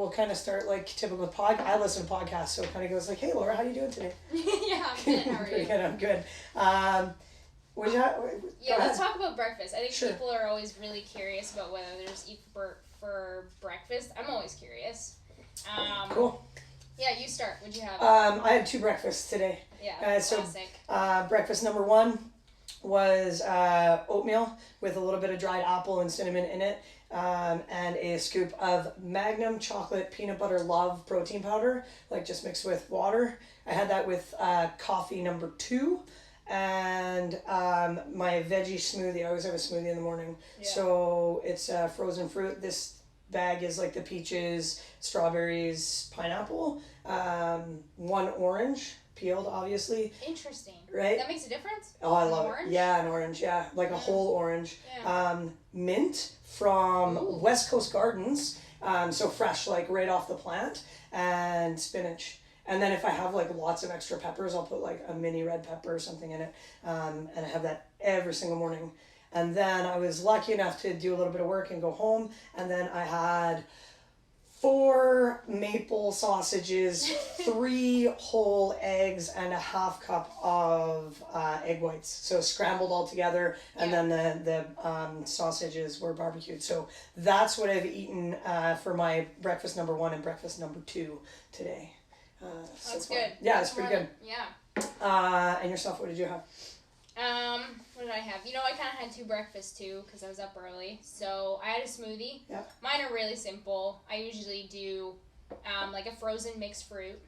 we'll kind of start like typical I listen to podcasts, so it kind of goes like, hey Laura, how you doing today? Yeah, I'm good. How are you? Pretty good, I'm good. Let's talk about breakfast. I think Sure. people are always really curious about whether there's eat for breakfast. I'm always curious. Cool. Yeah, you start. What'd you have? I had 2 breakfasts today. Yeah, classic. classic. Breakfast number 1 was oatmeal with a little bit of dried apple and cinnamon in it, and a scoop of Magnum chocolate peanut butter love protein powder, like just mixed with water. I had that with coffee number 2, and my veggie smoothie. I always have a smoothie in the morning. Yeah. So it's frozen fruit. This bag is like the peaches, strawberries, pineapple, 1 orange, peeled obviously. Interesting. Right? That makes a difference? Oh, I love orange? it. Yeah, an orange, yeah. Like a whole orange. Yeah. Mint from Ooh. West Coast Gardens, so fresh, like right off the plant, and spinach. And then if I have like lots of extra peppers, I'll put like a mini red pepper or something in it, and I have that every single morning. And then I was lucky enough to do a little bit of work and go home, and then I had 4 maple sausages, 3 whole eggs, and a half cup of egg whites. So scrambled all together, and then the sausages were barbecued. So that's what I've eaten for my breakfast number 1 and breakfast number 2 today. That's far. good. Yeah, it's pretty good. Yeah. And yourself, what did you have? What did I have? I kind of had 2 breakfasts too because I was up early. So I had a smoothie. Yeah. Mine are really simple. I usually do like a frozen mixed fruit,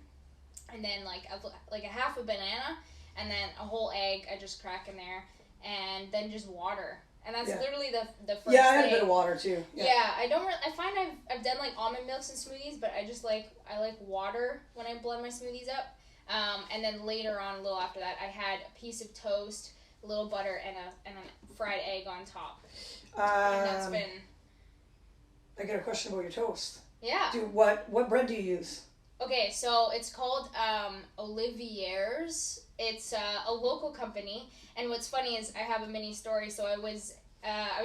and then like a half a banana, and then a whole egg. I just crack in there, and then just water. And that's literally the first. Yeah, I had a bit of water too. Yeah, I don't. I find I've done like almond milks and smoothies, but I like water when I blend my smoothies up. And then later on, a little after that, I had a piece of toast, a little butter, and a fried egg on top. And that's been. I got a question about your toast. Yeah. What bread do you use? Okay, so it's called Olivier's. It's a local company, and what's funny is I have a mini story. So I was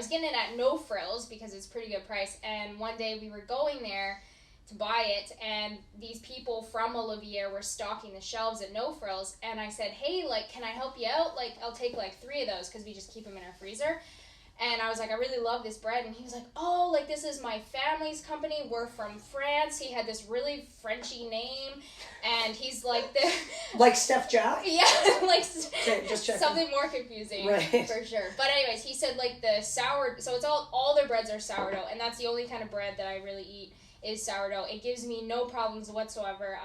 getting it at No Frills because it's a pretty good price, and one day we were going there to buy it, and these people from Olivier were stocking the shelves at No Frills, and I said, hey, like, can I help you out? Like, I'll take like 3 of those because we just keep them in our freezer. And I was like, I really love this bread. And he was like, oh, like, this is my family's company. We're from France. He had this really Frenchy name. And he's like the... Like Steph Jack? Yeah, like okay, just checking. Something more confusing. Right. For sure. But anyways, he said, like, the sour... So it's all their breads are sourdough. And that's the only kind of bread that I really eat is sourdough. It gives me no problems whatsoever.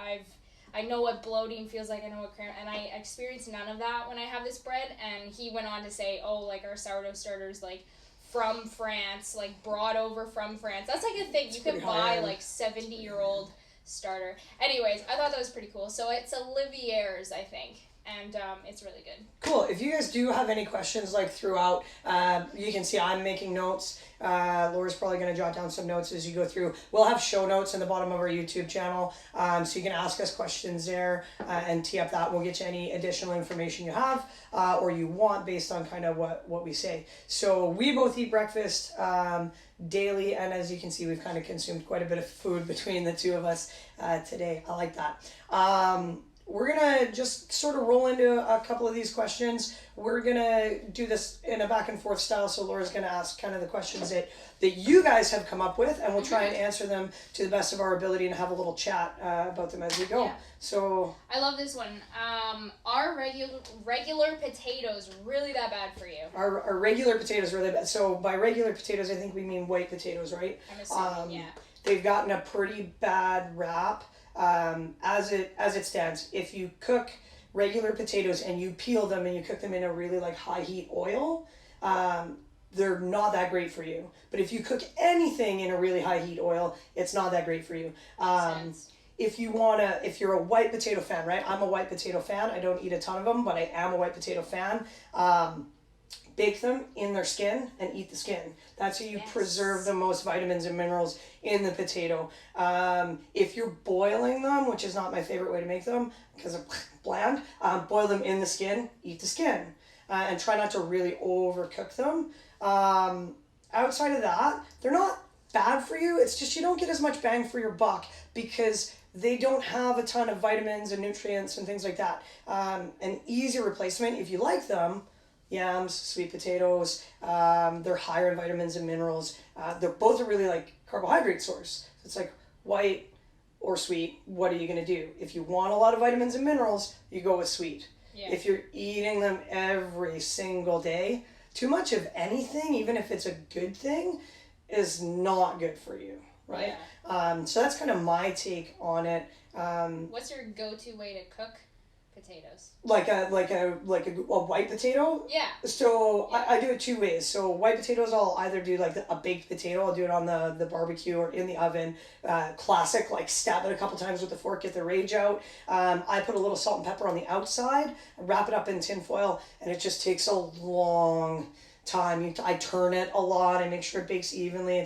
I know what bloating feels like. I know what cramp, and I experience none of that when I have this bread. And he went on to say, oh, like our sourdough starters, like from France, like brought over from France. That's like a thing. You can buy like 70-year-old starter. Anyways, I thought that was pretty cool. So it's Olivier's, I think. And it's really good. Cool. If you guys do have any questions like throughout, you can see I'm making notes. Laura's probably going to jot down some notes as you go through. We'll have show notes in the bottom of our YouTube channel, so you can ask us questions there and tee up that. We'll get you any additional information you have or you want based on kind of what we say. So we both eat breakfast daily, and as you can see, we've kind of consumed quite a bit of food between the 2 of us today. I like that. We're going to just sort of roll into a couple of these questions. We're going to do this in a back and forth style, so Laura's going to ask kind of the questions that you guys have come up with, and we'll try and answer them to the best of our ability and have a little chat about them as we go. Yeah. So I love this one. Are regular potatoes really that bad for you? Our regular potatoes really bad. So by regular potatoes, I think we mean white potatoes, right? I'm assuming, yeah. They've gotten a pretty bad rap. As it stands, if you cook regular potatoes and you peel them and you cook them in a really like high heat oil, they're not that great for you. But if you cook anything in a really high heat oil, it's not that great for you. If you're a white potato fan, right? I'm a white potato fan. I don't eat a ton of them, but I am a white potato fan. Bake them in their skin and eat the skin. That's how you preserve the most vitamins and minerals in the potato. If you're boiling them, which is not my favorite way to make them because of bland, boil them in the skin, eat the skin. And try not to really overcook them. Outside of that, they're not bad for you. It's just you don't get as much bang for your buck because they don't have a ton of vitamins and nutrients and things like that. An easy replacement, if you like them, yams, sweet potatoes, they're higher in vitamins and minerals. They're both a really like carbohydrate source. It's like white or sweet, what are you going to do? If you want a lot of vitamins and minerals, you go with sweet. Yeah. If you're eating them every single day, too much of anything, even if it's a good thing, is not good for you, right? Yeah. So that's kind of my take on it. What's your go-to way to cook potatoes? Like a white potato? Yeah. So yeah. I do it two ways. So white potatoes, I'll either do like a baked potato. I'll do it on the barbecue or in the oven. Classic, like stab it a couple times with a fork, get the rage out. I put a little salt and pepper on the outside, wrap it up in tin foil, and it just takes a long time. I turn it a lot. I make sure it bakes evenly.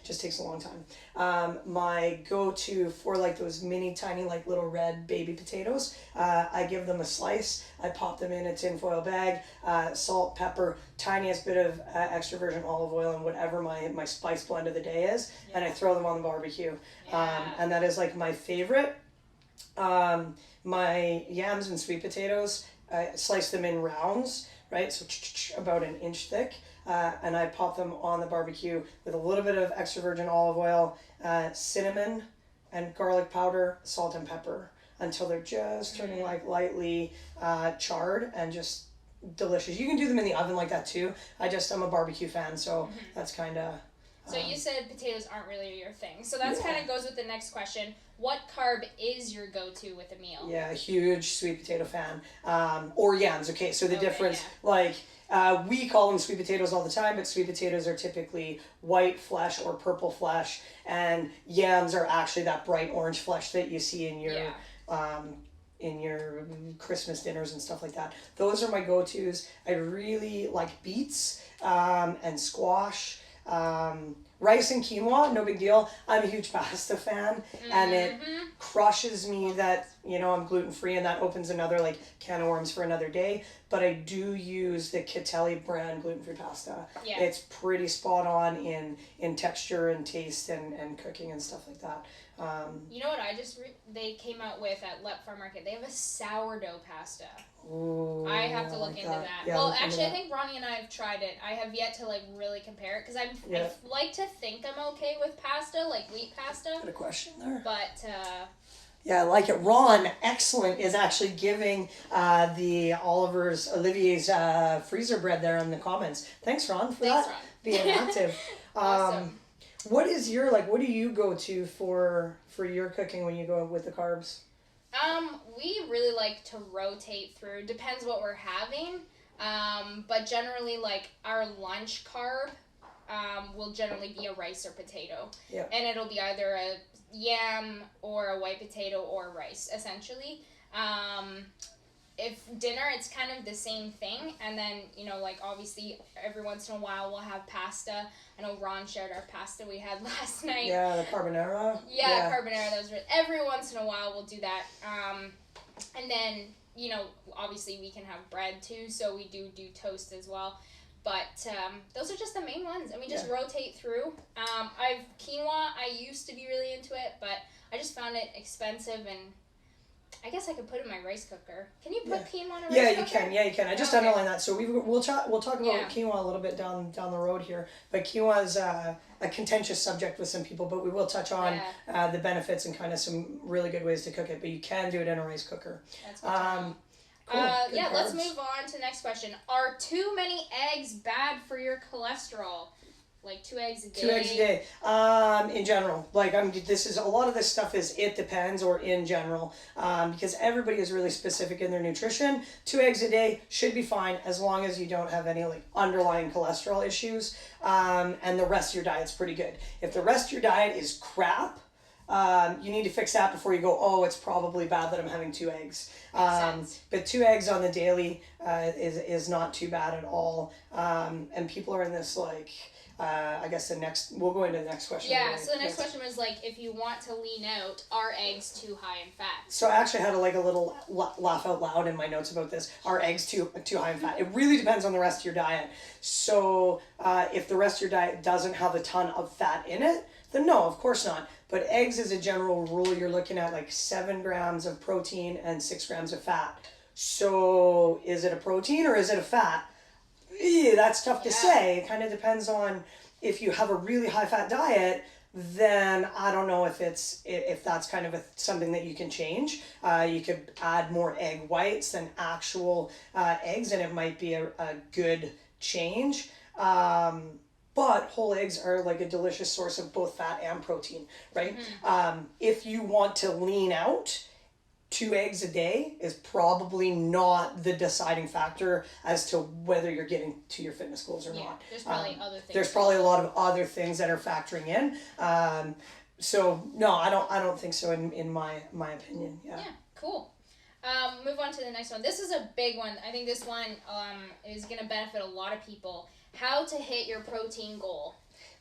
Just takes a long time. My go-to for like those mini tiny like little red baby potatoes, I give them a slice. I pop them in a tin foil bag, salt, pepper, tiniest bit of extra virgin olive oil, and whatever my spice blend of the day is, and I throw them on the barbecue. And that is like my favorite. My yams and sweet potatoes, I slice them in rounds, right? So about an inch thick. And I pop them on the barbecue with a little bit of extra virgin olive oil, cinnamon and garlic powder, salt and pepper until they're just turning like lightly charred and just delicious. You can do them in the oven like that too. I'm a barbecue fan, so that's kind of... So you said potatoes aren't really your thing. So that's kind of goes with the next question. What carb is your go-to with a meal? Yeah, a huge sweet potato fan. Or yams, okay. So the difference, like, we call them sweet potatoes all the time, but sweet potatoes are typically white flesh or purple flesh, and yams are actually that bright orange flesh that you see in your Christmas dinners and stuff like that. Those are my go-tos. I really like beets and squash. Rice and quinoa, no big deal. I'm a huge pasta fan, and it crushes me that, I'm gluten-free, and that opens another like can of worms for another day. But I do use the Kitelli brand gluten-free pasta. Yeah. It's pretty spot on in texture and taste and cooking and stuff like that. You know what they came out with at Let Farm Market? They have a sourdough pasta. Ooh, I have to look into that. Yeah, well, actually, I think Ronnie and I have tried it. I have yet to like really compare it because I like to think I'm okay with pasta, like wheat pasta. Got a question there. But yeah, I like it. Ron, excellent, is actually giving Olivier's freezer bread there in the comments. Thanks, Ron, for that. Ron. Being active. Awesome. What do you go to for your cooking when you go with the carbs? We really like to rotate through. Depends what we're having. But generally, like our lunch carb, will generally be a rice or potato. Yeah. And it'll be either a yam or a white potato or rice, essentially. If dinner, it's kind of the same thing. And then, like obviously every once in a while we'll have pasta. I know Ron shared our pasta we had last night. Yeah, the carbonara. Yeah, carbonara. That was every once in a while we'll do that. And then, obviously we can have bread too. So we do toast as well. But those are just the main ones. And we just rotate through. Quinoa, I used to be really into it, but I just found it expensive, and I guess I could put it in my rice cooker. Can you put quinoa in a rice cooker? Yeah, you can. I just underline that. So we'll talk about quinoa a little bit down the road here. But quinoa is a contentious subject with some people, but we will touch on the benefits and kind of some really good ways to cook it. But you can do it in a rice cooker. That's good. Cool. Let's move on to the next question. Are too many eggs bad for your cholesterol? Like 2 eggs a day? 2 eggs a day. In general. Like, a lot of this stuff is it depends or in general. Because everybody is really specific in their nutrition. 2 eggs a day should be fine as long as you don't have any like underlying cholesterol issues. And the rest of your diet's pretty good. If the rest of your diet is crap, you need to fix that before you go, oh, it's probably bad that I'm having 2 eggs. But 2 eggs on the daily is not too bad at all. And people are in this like I guess we'll go into the next question. Yeah, so the next question was like, if you want to lean out, are eggs too high in fat? So I actually had a little laugh out loud in my notes about this. Are eggs too high in fat? It really depends on the rest of your diet. So if the rest of your diet doesn't have a ton of fat in it, then no, of course not. But eggs, as a general rule, you're looking at like 7 grams of protein and 6 grams of fat. So is it a protein or is it a fat? That's tough to say. It kind of depends on if you have a really high fat diet, then I don't know if that's kind of something that you can change. You could add more egg whites than actual eggs, and it might be a good change. But whole eggs are like a delicious source of both fat and protein, right? If you want to lean out, 2 eggs a day is probably not the deciding factor as to whether you're getting to your fitness goals or not. There's probably other things. There's probably a lot of other things that are factoring in. So no, I don't think so in my opinion. Yeah, cool. Move on to the next one. This is a big one. I think this one is going to benefit a lot of people. How to hit your protein goal.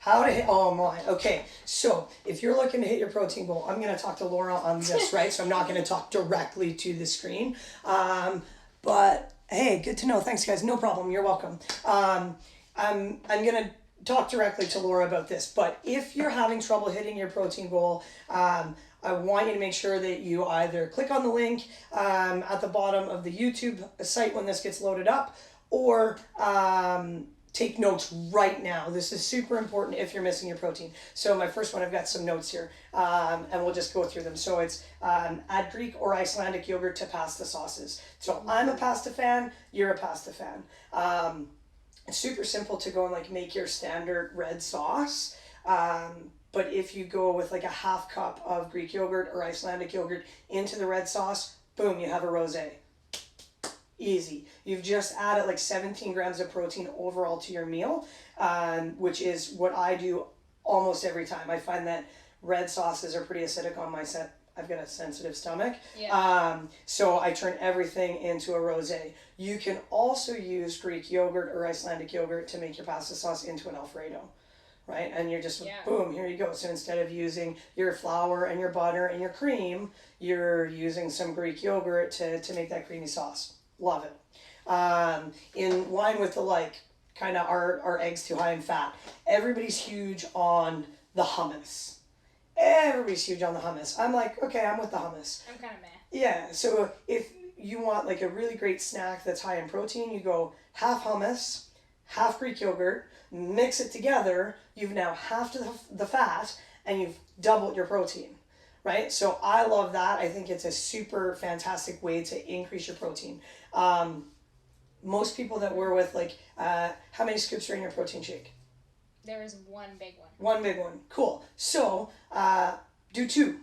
Oh my, okay. So if you're looking to hit your protein goal, I'm going to talk to Laura on this, right? So I'm not going to talk directly to the screen. But hey, good to know. Thanks guys. No problem. You're welcome. I'm going to talk directly to Laura about this, but if you're having trouble hitting your protein goal, I want you to make sure that you either click on the link at the bottom of the YouTube site when this gets loaded up, or take notes right now. This is super important if you're missing your protein. So my first one, I've got some notes here, and we'll just go through them. So it's add Greek or Icelandic yogurt to pasta sauces. So I'm a pasta fan, you're a pasta fan. It's super simple to go and like make your standard red sauce. But if you go with like a half cup of Greek yogurt or Icelandic yogurt into the red sauce, boom, you have a rosé. Easy. You've just added like 17 grams of protein overall to your meal, which is what I do almost every time. I find that red sauces are pretty acidic on my set. I've got a sensitive stomach. So I turn everything into a rosé. You can also use Greek yogurt or Icelandic yogurt to make your pasta sauce into an Alfredo, right? And you're just, boom, here you go. So instead of using your flour and your butter and your cream, you're using some Greek yogurt to make that creamy sauce. Love it. In line with the kind of are eggs too high in fat? Everybody's huge on the hummus. Everybody's huge on the hummus. I'm like, okay, I'm with the hummus. I'm kind of meh. Yeah, so if you want like a really great snack that's high in protein, you go half hummus, half Greek yogurt, mix it together, you've now halved the fat, and you've doubled your protein. Right? So I love that. I think it's a super fantastic way to increase your protein. Most people that we're with, how many scoops are in your protein shake? There is one big one. One big one. Cool. So do 2.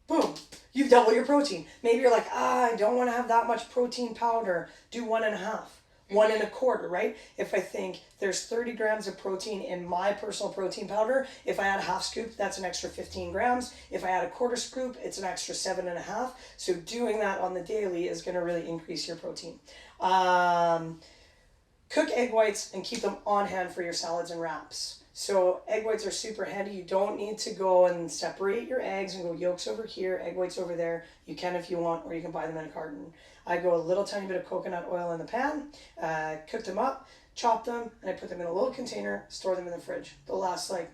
Boom. You've doubled your protein. Maybe you're like, I don't want to have that much protein powder. Do 1.5. 1 1/4, right? If I think there's 30 grams of protein in my personal protein powder, if I add a half scoop, that's an extra 15 grams. If I add a 1/4 scoop, it's an extra 7.5. So doing that on the daily is going to really increase your protein. Cook egg whites and keep them on hand for your salads and wraps. So egg whites are super handy. You don't need to go and separate your eggs and go yolks over here, egg whites over there. You can if you want, or you can buy them in a carton. I go a little tiny bit of coconut oil in the pan, cook them up, chop them, and I put them in a little container, store them in the fridge. They'll last 3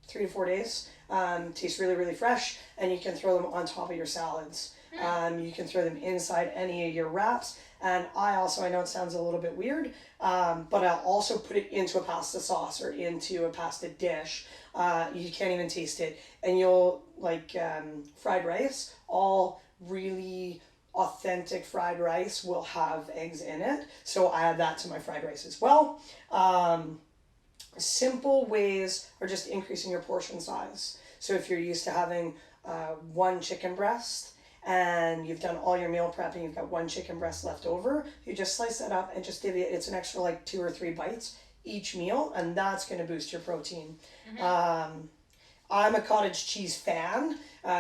to 4 days. Taste really, really fresh, and you can throw them on top of your salads. You can throw them inside any of your wraps. And I know it sounds a little bit weird, but I'll also put it into a pasta sauce or into a pasta dish. You can't even taste it. And you'll fried rice, all really authentic fried rice will have eggs in it. So I add that to my fried rice as well. Simple ways are just increasing your portion size. So if you're used to having 1 chicken breast, and you've done all your meal prep and you've got 1 chicken breast left over, you just slice that up and just divvy it. It's an extra 2 or 3 bites each meal, and that's going to boost your protein. I'm a cottage cheese fan,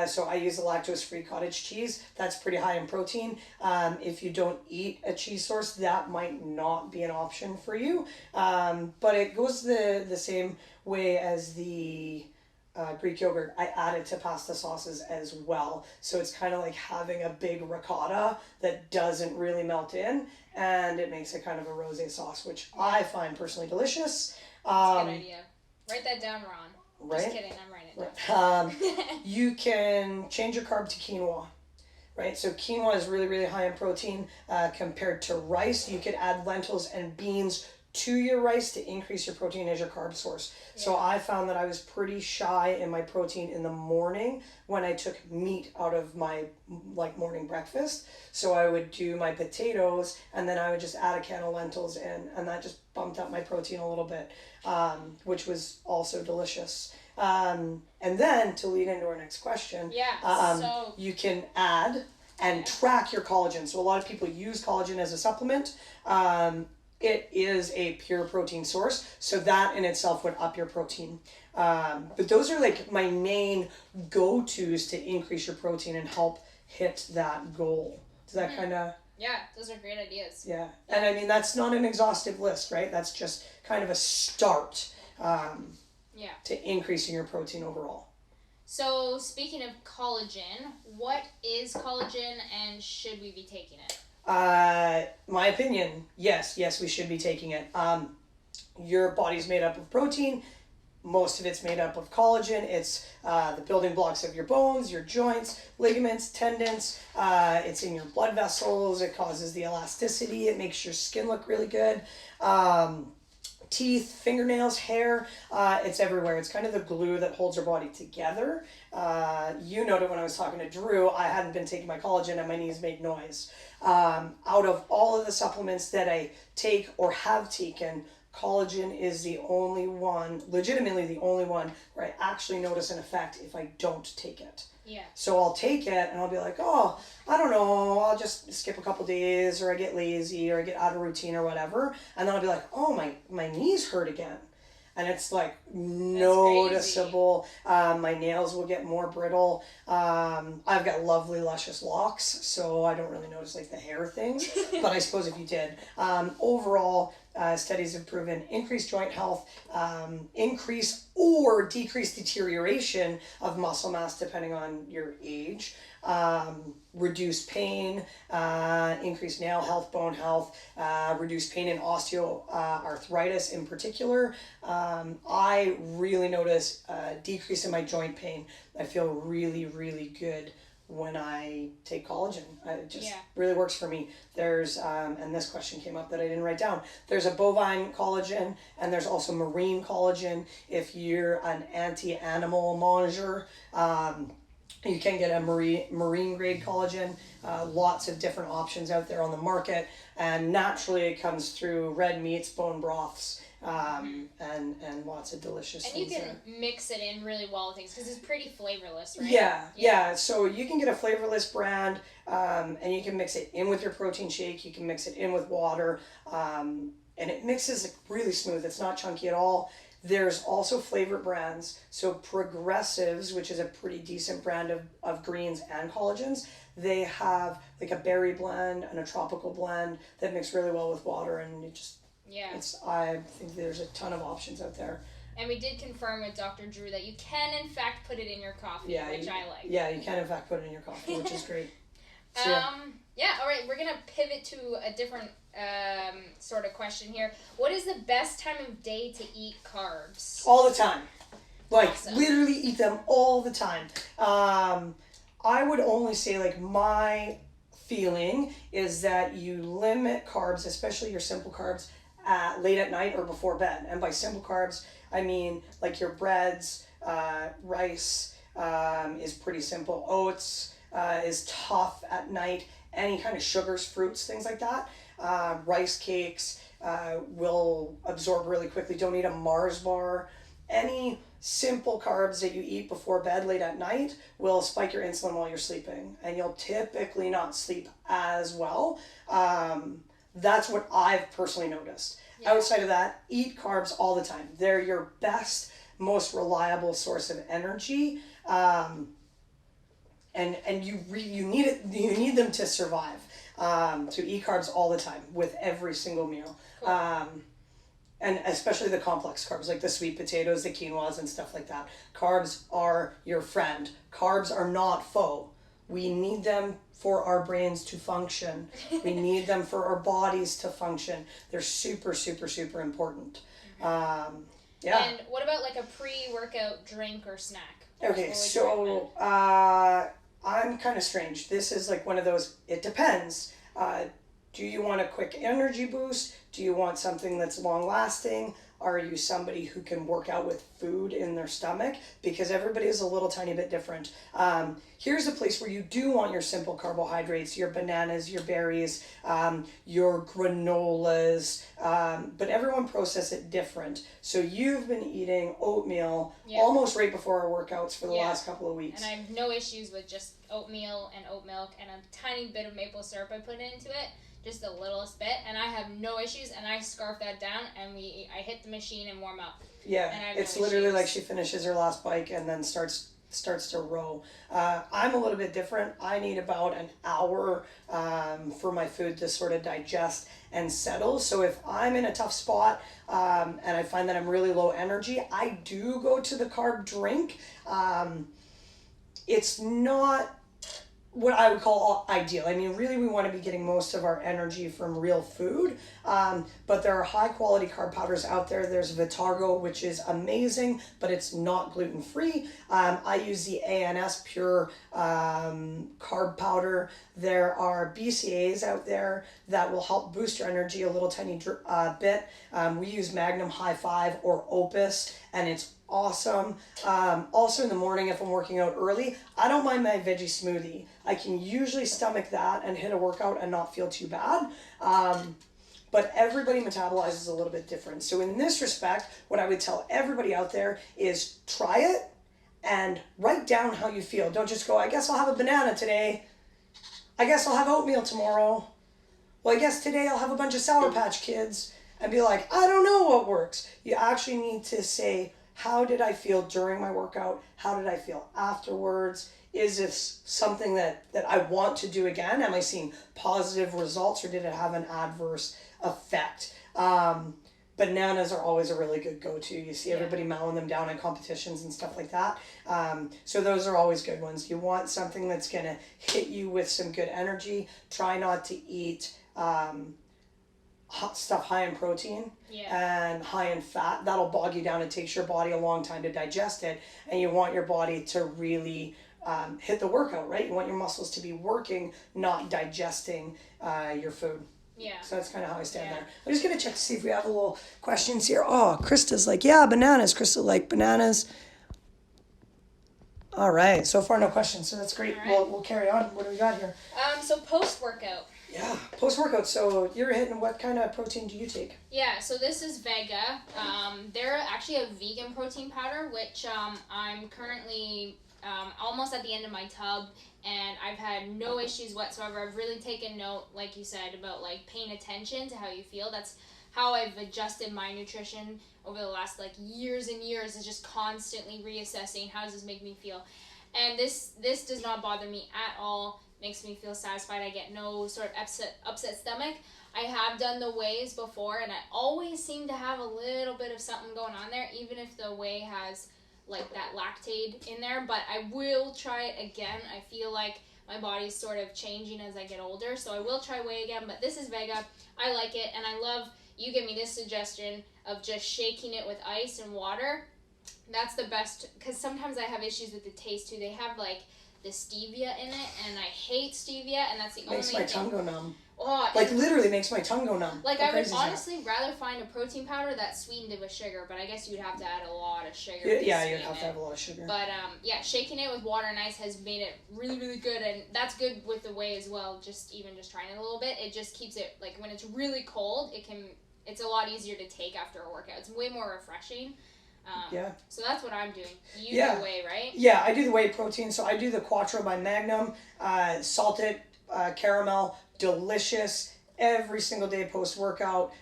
so I use the lactose-free cottage cheese. That's pretty high in protein. If you don't eat a cheese source, that might not be an option for you. But it goes the same way as the Greek yogurt, I add it to pasta sauces as well. So it's kind of like having a big ricotta that doesn't really melt in, and it makes it kind of a rosé sauce, which I find personally delicious. That's a good idea. Write that down, Ron. Right? Just kidding, I'm writing it down. You can change your carb to quinoa. Right, so quinoa is really, really high in protein compared to rice. You could add lentils and beans to your rice to increase your protein as your carb source. Yeah. So I found that I was pretty shy in my protein in the morning when I took meat out of my morning breakfast. So I would do my potatoes and then I would just add a can of lentils in, and that just bumped up my protein a little bit, which was also delicious. And then to lead into our next question, you can add and track your collagen. So a lot of people use collagen as a supplement. It is a pure protein source, so that in itself would up your protein. But those are like my main go-tos to increase your protein and help hit that goal. Does that kind of... Yeah, those are great ideas. Yeah, and I mean, that's not an exhaustive list, right? That's just kind of a start. To increasing your protein overall. So speaking of collagen, what is collagen and should we be taking it? My opinion, yes, we should be taking it. Your body's made up of protein. Most of it's made up of collagen. It's the building blocks of your bones, your joints, ligaments, tendons. It's in your blood vessels. It causes the elasticity. It makes your skin look really good. Teeth, fingernails, hair, it's everywhere. It's kind of the glue that holds your body together. You noted when I was talking to Drew, I hadn't been taking my collagen and my knees made noise. Out of all of the supplements that I take or have taken, collagen is the only one, legitimately the only one, where I actually notice an effect if I don't take it. Yeah. So I'll take it and I'll be like, oh, I don't know, I'll just skip a couple days, or I get lazy, or I get out of routine or whatever. And then I'll be like, oh, my knees hurt again. And it's like noticeable. My nails will get more brittle. I've got lovely, luscious locks, so I don't really notice like the hair things. But I suppose if you did. Overall, studies have proven increased joint health, increase or decrease deterioration of muscle mass depending on your age, reduce pain, increase nail health, bone health, reduce pain and osteoarthritis in particular. I really notice a decrease in my joint pain. I feel really, really good when I take collagen. It just really works for me. There's, and this question came up that I didn't write down. There's a bovine collagen and there's also marine collagen. If you're an anti-animal manger, you can get a marine grade collagen. Lots of different options out there on the market. And naturally it comes through red meats, bone broths, and lots of delicious things. And you can mix it in really well with things because it's pretty flavorless, right? Yeah. So you can get a flavorless brand, and you can mix it in with your protein shake. You can mix it in with water, and it mixes really smooth. It's not chunky at all. There's also flavor brands. So Progressives, which is a pretty decent brand of greens and collagens, they have like a berry blend and a tropical blend that mix really well with water, and it just... Yeah. I think there's a ton of options out there. And we did confirm with Dr. Drew that you can, in fact, put it in your coffee, which I like. Yeah, you can, in fact, put it in your coffee, which is great. So, all right, we're going to pivot to a different sort of question here. What is the best time of day to eat carbs? All the time. Literally eat them all the time. I would only say, my feeling is that you limit carbs, especially your simple carbs, late at night or before bed. And by simple carbs, I mean like your breads, rice is pretty simple. Oats is tough at night. Any kind of sugars, fruits, things like that. Rice cakes will absorb really quickly. Don't eat a Mars bar. Any simple carbs that you eat before bed late at night will spike your insulin while you're sleeping. And you'll typically not sleep as well. That's what I've personally noticed. Yeah. Outside of that, eat carbs all the time. They're your best, most reliable source of energy, and you need it. You need them to survive. So eat carbs all the time with every single meal. Cool. and especially the complex carbs, like the sweet potatoes, the quinoas, and stuff like that. Carbs are your friend. Carbs are not foe. We need them for our brains to function. We need them for our bodies to function. They're super, super, super important. Yeah. And what about like a pre-workout drink or snack? Okay, so I'm kind of strange. This is like one of those, it depends. Do you want a quick energy boost? Do you want something that's long lasting? Are you somebody who can work out with food in their stomach? Because everybody is a little tiny bit different. Here's a place where you do want your simple carbohydrates, your bananas, your berries, your granolas, but everyone process it different. So you've been eating oatmeal almost right before our workouts for the last couple of weeks. And I have no issues with just oatmeal and oat milk and a tiny bit of maple syrup I put into it. Just the littlest bit, and I have no issues, and I scarf that down, and I hit the machine and warm up. Yeah, it's literally like she finishes her last bike and then starts to row. I'm a little bit different. I need about an hour for my food to sort of digest and settle. So if I'm in a tough spot and I find that I'm really low energy, I do go to the carb drink. It's not what I would call ideal. I mean, really we want to be getting most of our energy from real food, but there are high quality carb powders out there. There's Vitargo, which is amazing, but it's not gluten free. I use the ANS Pure carb powder. There are BCAAs out there that will help boost your energy a little tiny bit. We use Magnum High Five or Opus, and it's awesome. Also in the morning, if I'm working out early, I don't mind my veggie smoothie. I can usually stomach that and hit a workout and not feel too bad. But everybody metabolizes a little bit different. So in this respect, what I would tell everybody out there is try it and write down how you feel. Don't just go, I guess I'll have a banana today. I guess I'll have oatmeal tomorrow. Well, I guess today I'll have a bunch of Sour Patch Kids, and be like, I don't know what works. You actually need to say, how did I feel during my workout? How did I feel afterwards? Is this something that I want to do again? Am I seeing positive results, or did it have an adverse effect? Bananas are always a really good go-to. You see everybody mowing them down in competitions and stuff like that. So those are always good ones. You want something that's going to hit you with some good energy. Try not to eat hot stuff high in protein and high in fat. That'll bog you down. It takes your body a long time to digest it, and you want your body to really hit the workout, right? You want your muscles to be working, not digesting your food. Yeah. So that's kind of how I stand there. I'm just going to check to see if we have a little questions here. Oh, Krista's like, yeah, bananas. Krista like bananas. All right. So far, no questions. So that's great. Right. We'll carry on. What do we got here? So post-workout. Yeah, post-workout. So you're hitting, what kind of protein do you take? Yeah, so this is Vega. They're actually a vegan protein powder, which I'm currently almost at the end of my tub, and I've had no issues whatsoever. I've really taken note, like you said, about like paying attention to how you feel. That's how I've adjusted my nutrition over the last like years and years, is just constantly reassessing, how does this make me feel? And this does not bother me at all. Makes me feel satisfied. I get no sort of upset stomach. I have done the wheys before, and I always seem to have a little bit of something going on there, even if the whey has like that lactate in there. But I will try it again. I feel like my body's sort of changing as I get older, so I will try whey again. But this is Vega. I like it, and I love, you give me this suggestion of just shaking it with ice and water. That's the best, because sometimes I have issues with the taste too. They have like the stevia in it, and I hate stevia, and that's the only thing. Makes my tongue go numb. Oh, like literally makes my tongue go numb. Like I would honestly rather find a protein powder that's sweetened with sugar, but I guess you'd have to add a lot of sugar. Yeah, you'd have to have a lot of sugar. But shaking it with water and ice has made it really, really good, and that's good with the whey as well. Just trying it a little bit, it just keeps it, like when it's really cold, it's a lot easier to take after a workout. It's way more refreshing. So that's what I'm doing. You do the whey, right? Yeah, I do the whey protein. So I do the Quattro by Magnum, salted caramel, delicious every single day post-workout.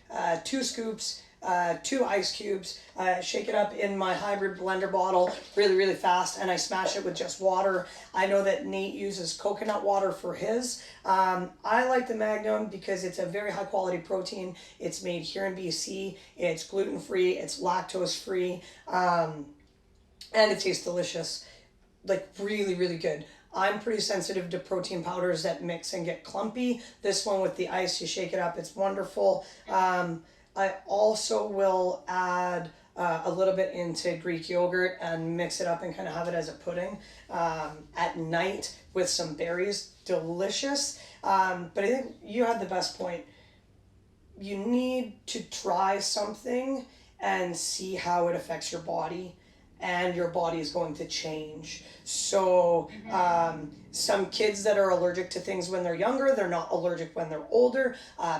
2 scoops, 2 ice cubes, shake it up in my hybrid blender bottle really, really fast, and I smash it with just water. I know that Nate uses coconut water for his. I like the Magnum because it's a very high quality protein. It's made here in BC. It's gluten free. It's lactose free, and it tastes delicious. Like really, really good. I'm pretty sensitive to protein powders that mix and get clumpy. This one with the ice, you shake it up, it's wonderful. I also will add a little bit into Greek yogurt and mix it up and kind of have it as a pudding at night with some berries. Delicious. But I think you had the best point. You need to try something and see how it affects your body, and your body is going to change. So some kids that are allergic to things when they're younger, they're not allergic when they're older.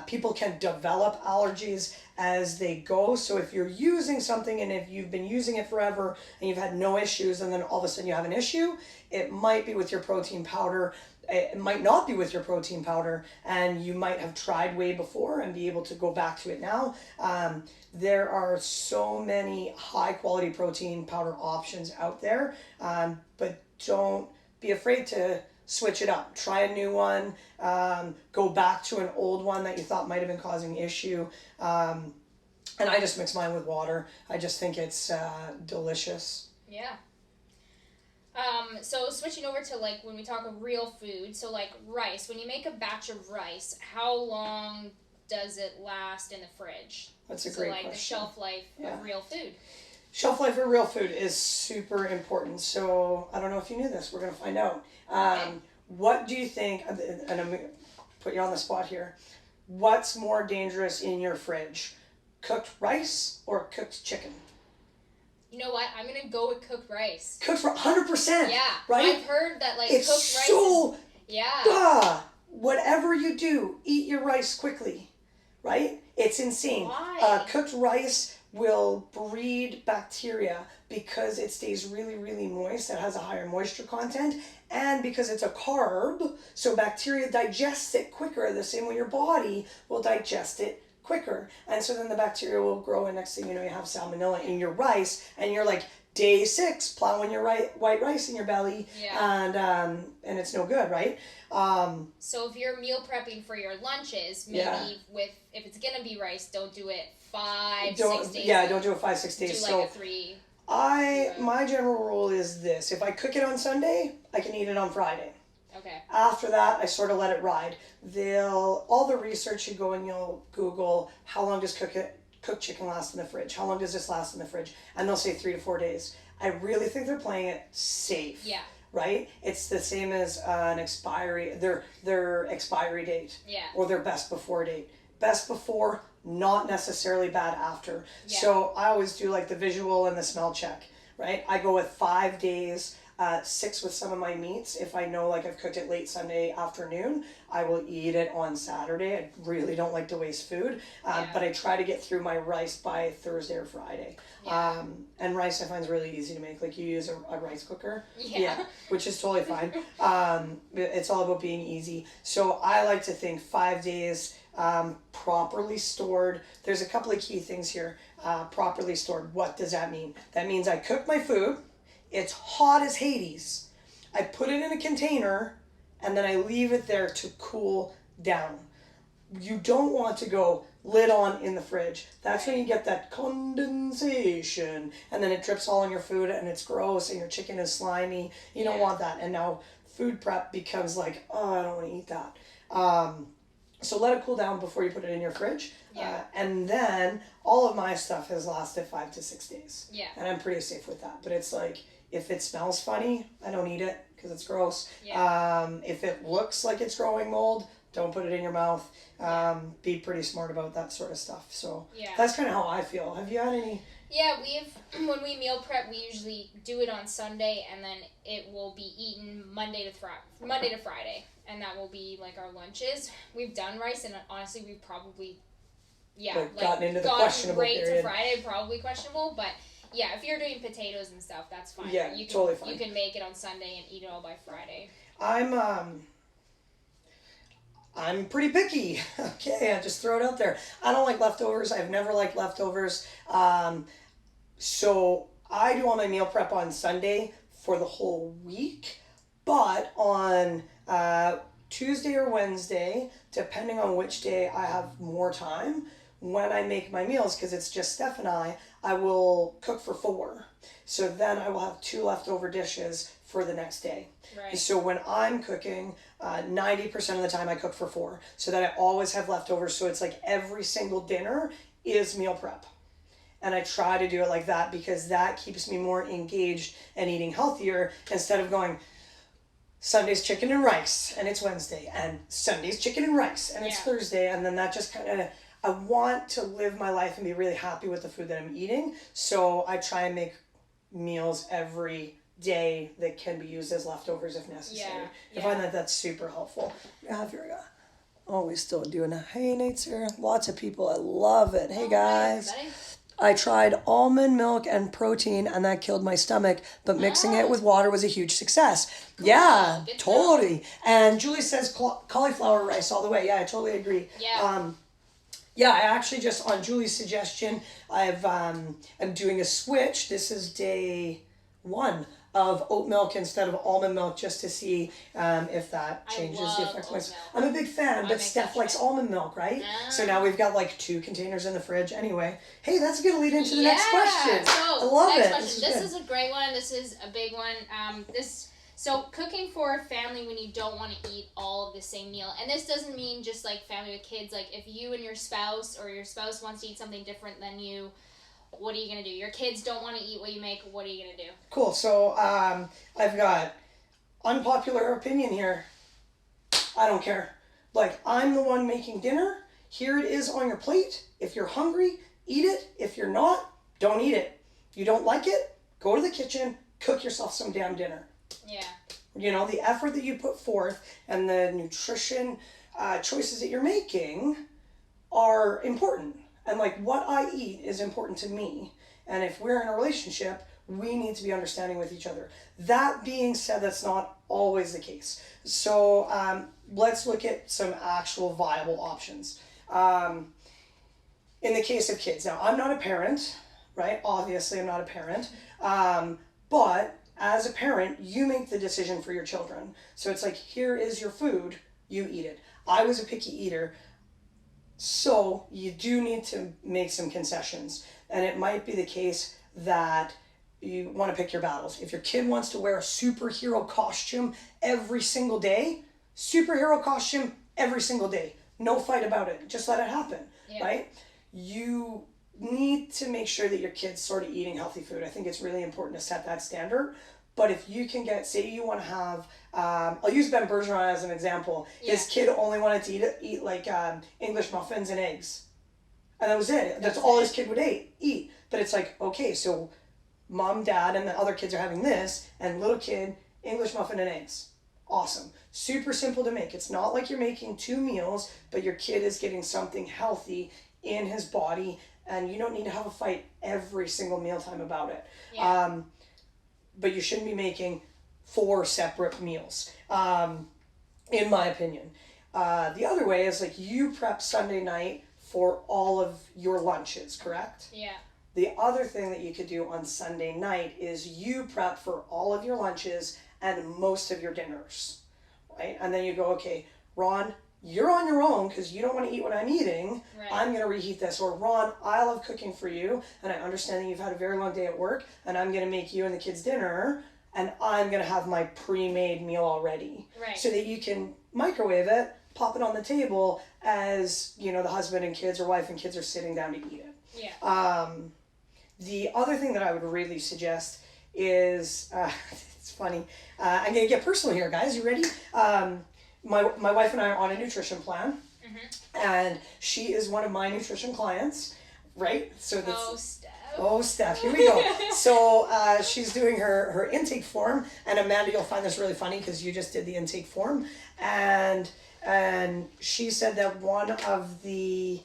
People can develop allergies as they go. So if you're using something and if you've been using it forever and you've had no issues, and then all of a sudden you have an issue, it might be with your protein powder. It might not be with your protein powder, and you might have tried way before and be able to go back to it now. There are so many high quality protein powder options out there, but don't be afraid to switch it up. Try a new one, go back to an old one that you thought might have been causing issue. And I just mix mine with water. I just think it's delicious. Yeah. So switching over to like when we talk of real food, so like rice, when you make a batch of rice, how long does it last in the fridge? That's a great question. So like the shelf life of real food. Shelf life of real food is super important. So I don't know if you knew this. We're going to find out. Okay. What do you think, and I'm going to put you on the spot here, what's more dangerous in your fridge? Cooked rice or cooked chicken? You know what? I'm going to go with cooked rice. Cooked for 100%. Yeah. Right? I've heard that like it's cooked rice so, is... Yeah. Whatever you do, eat your rice quickly. Right? It's insane. Why? Cooked rice will breed bacteria because it stays really, really moist. It has a higher moisture content. And because it's a carb, so bacteria digests it quicker, the same way your body will digest it quicker. And so then the bacteria will grow, and next thing you know, you have salmonella in your rice, and you're like day 6 plowing your white rice in your belly, and it's no good, right? So if you're meal prepping for your lunches, maybe if it's gonna be rice, don't do it 5-6 days. Yeah, don't do it 5-6 days. Do like a 3. My general rule is this: if I cook it on Sunday, I can eat it on Friday. Okay. After that, I sort of let it ride. All the research, you go and you'll Google how long does cooked chicken last in the fridge? How long does this last in the fridge? And they'll say 3 to 4 days. I really think they're playing it safe. Yeah. Right? It's the same as an expiry, their expiry date. Yeah. Or their best before date. Best before, not necessarily bad after. Yeah. So I always do like the visual and the smell check, right? I go with 5 days, 6 with some of my meats. If I know like I've cooked it late Sunday afternoon, I will eat it on Saturday. I really don't like to waste food, but I try to get through my rice by Thursday or Friday. Yeah. And rice I find is really easy to make. Like you use a rice cooker, which is totally fine. It's all about being easy. So I like to think 5 days, properly stored. There's a couple of key things here. Properly stored. What does that mean? That means I cook my food. It's hot as Hades. I put it in a container and then I leave it there to cool down. You don't want to go lid on in the fridge. That's when you get that condensation and then it drips all on your food and it's gross and your chicken is slimy. You don't want that. And now food prep becomes like, oh, I don't want to eat that. So let it cool down before you put it in your fridge. Yeah. And then all of my stuff has lasted 5 to 6 days. Yeah. And I'm pretty safe with that. But it's like, if it smells funny, I don't eat it because it's gross. Yeah. If it looks like it's growing mold, don't put it in your mouth. Be pretty smart about that sort of stuff. So that's kind of how I feel. Have you had any? Yeah, when we meal prep, we usually do it on Sunday, and then it will be eaten Monday to Friday, and that will be like our lunches. We've done rice, and honestly, we've probably gotten into the questionable right period. To Friday, probably questionable, but yeah, if you're doing potatoes and stuff, that's fine. Yeah, totally fine. You can make it on Sunday and eat it all by Friday. I'm pretty picky. Okay, I just throw it out there. I don't like leftovers. I've never liked leftovers. So I do all my meal prep on Sunday for the whole week, but on Tuesday or Wednesday, depending on which day I have more time, when I make my meals, because it's just Steph and I will cook for 4. So then I will have 2 leftover dishes for the next day. Right. So when I'm cooking, 90% of the time I cook for 4, so that I always have leftovers. So it's like every single dinner is meal prep. And I try to do it like that because that keeps me more engaged and eating healthier instead of going, Sunday's chicken and rice and it's Wednesday, and Sunday's chicken and rice and it's Thursday, and then that just kind of, I want to live my life and be really happy with the food that I'm eating. So I try and make meals every day that can be used as leftovers if necessary. I find that that's super helpful. We still doing a, hey Nate's here. Lots of people, I love it. Hey guys. I tried almond milk and protein and that killed my stomach, but mixing it with water was a huge success. Cool. Yeah, totally. And Julie says cauliflower rice all the way. Yeah, I totally agree. Yeah, I actually just, on Julie's suggestion, I'm doing a switch. This is day 1 of oat milk instead of almond milk, just to see if that changes the effect. I'm a big fan, but Steph likes almond milk, right? So now we've got like 2 containers in the fridge. Anyway, hey, that's going to lead into the next question. So, I love it. This is a great one. This is a big one. So cooking for a family when you don't want to eat all of the same meal. And this doesn't mean just like family with kids. Like if you and your spouse, or your spouse wants to eat something different than you, what are you going to do? Your kids don't want to eat what you make. What are you going to do? Cool. So I've got unpopular opinion here. I don't care. Like, I'm the one making dinner. Here it is on your plate. If you're hungry, eat it. If you're not, don't eat it. You don't like it, go to the kitchen, cook yourself some damn dinner. Yeah. You know, the effort that you put forth and the nutrition choices that you're making are important. And like, what I eat is important to me. And if we're in a relationship, we need to be understanding with each other. That being said, that's not always the case. So let's look at some actual viable options. In the case of kids, now I'm not a parent, right? Obviously, I'm not a parent. But as a parent, you make the decision for your children. So it's like, here is your food, you eat it. I was a picky eater. So you do need to make some concessions. And it might be the case that you want to pick your battles. If your kid wants to wear a superhero costume every single day, superhero costume every single day. No fight about it. Just let it happen, right? You need to make sure that your kid's sort of eating healthy food. I think it's really important to set that standard. But if you can get, say you want to have, I'll use Ben Bergeron as an example. Yeah. His kid only wanted to eat like English muffins and eggs. And that was it. That's all his kid would eat. But it's like, okay, so mom, dad, and the other kids are having this, and little kid, English muffin and eggs. Awesome. Super simple to make. It's not like you're making 2 meals, but your kid is getting something healthy in his body, and you don't need to have a fight every single mealtime about it. Yeah. But you shouldn't be making 4 separate meals, in my opinion. The other way is like you prep Sunday night for all of your lunches, correct? Yeah. The other thing that you could do on Sunday night is you prep for all of your lunches and most of your dinners, right? And then you go, okay, Ron, you're on your own because you don't want to eat what I'm eating. Right. I'm going to reheat this. Or Ron, I love cooking for you, and I understand that you've had a very long day at work, and I'm going to make you and the kids dinner, and I'm going to have my pre-made meal already. Right. So that you can microwave it, pop it on the table as, you know, the husband and kids or wife and kids are sitting down to eat it. Yeah. The other thing that I would really suggest is, it's funny, I'm going to get personal here, guys. You ready? My wife and I are on a nutrition plan, and she is one of my nutrition clients, right? So that's, Steph, here we go. So she's doing her intake form, and Amanda, you'll find this really funny because you just did the intake form, and she said that one of the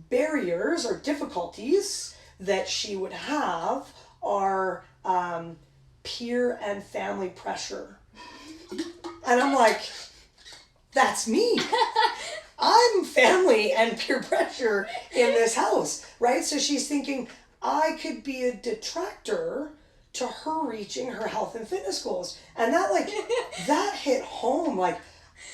barriers or difficulties that she would have are peer and family pressure. And I'm like, that's me. I'm family and peer pressure in this house, right? So she's thinking, I could be a detractor to her reaching her health and fitness goals. And that that hit home. Like,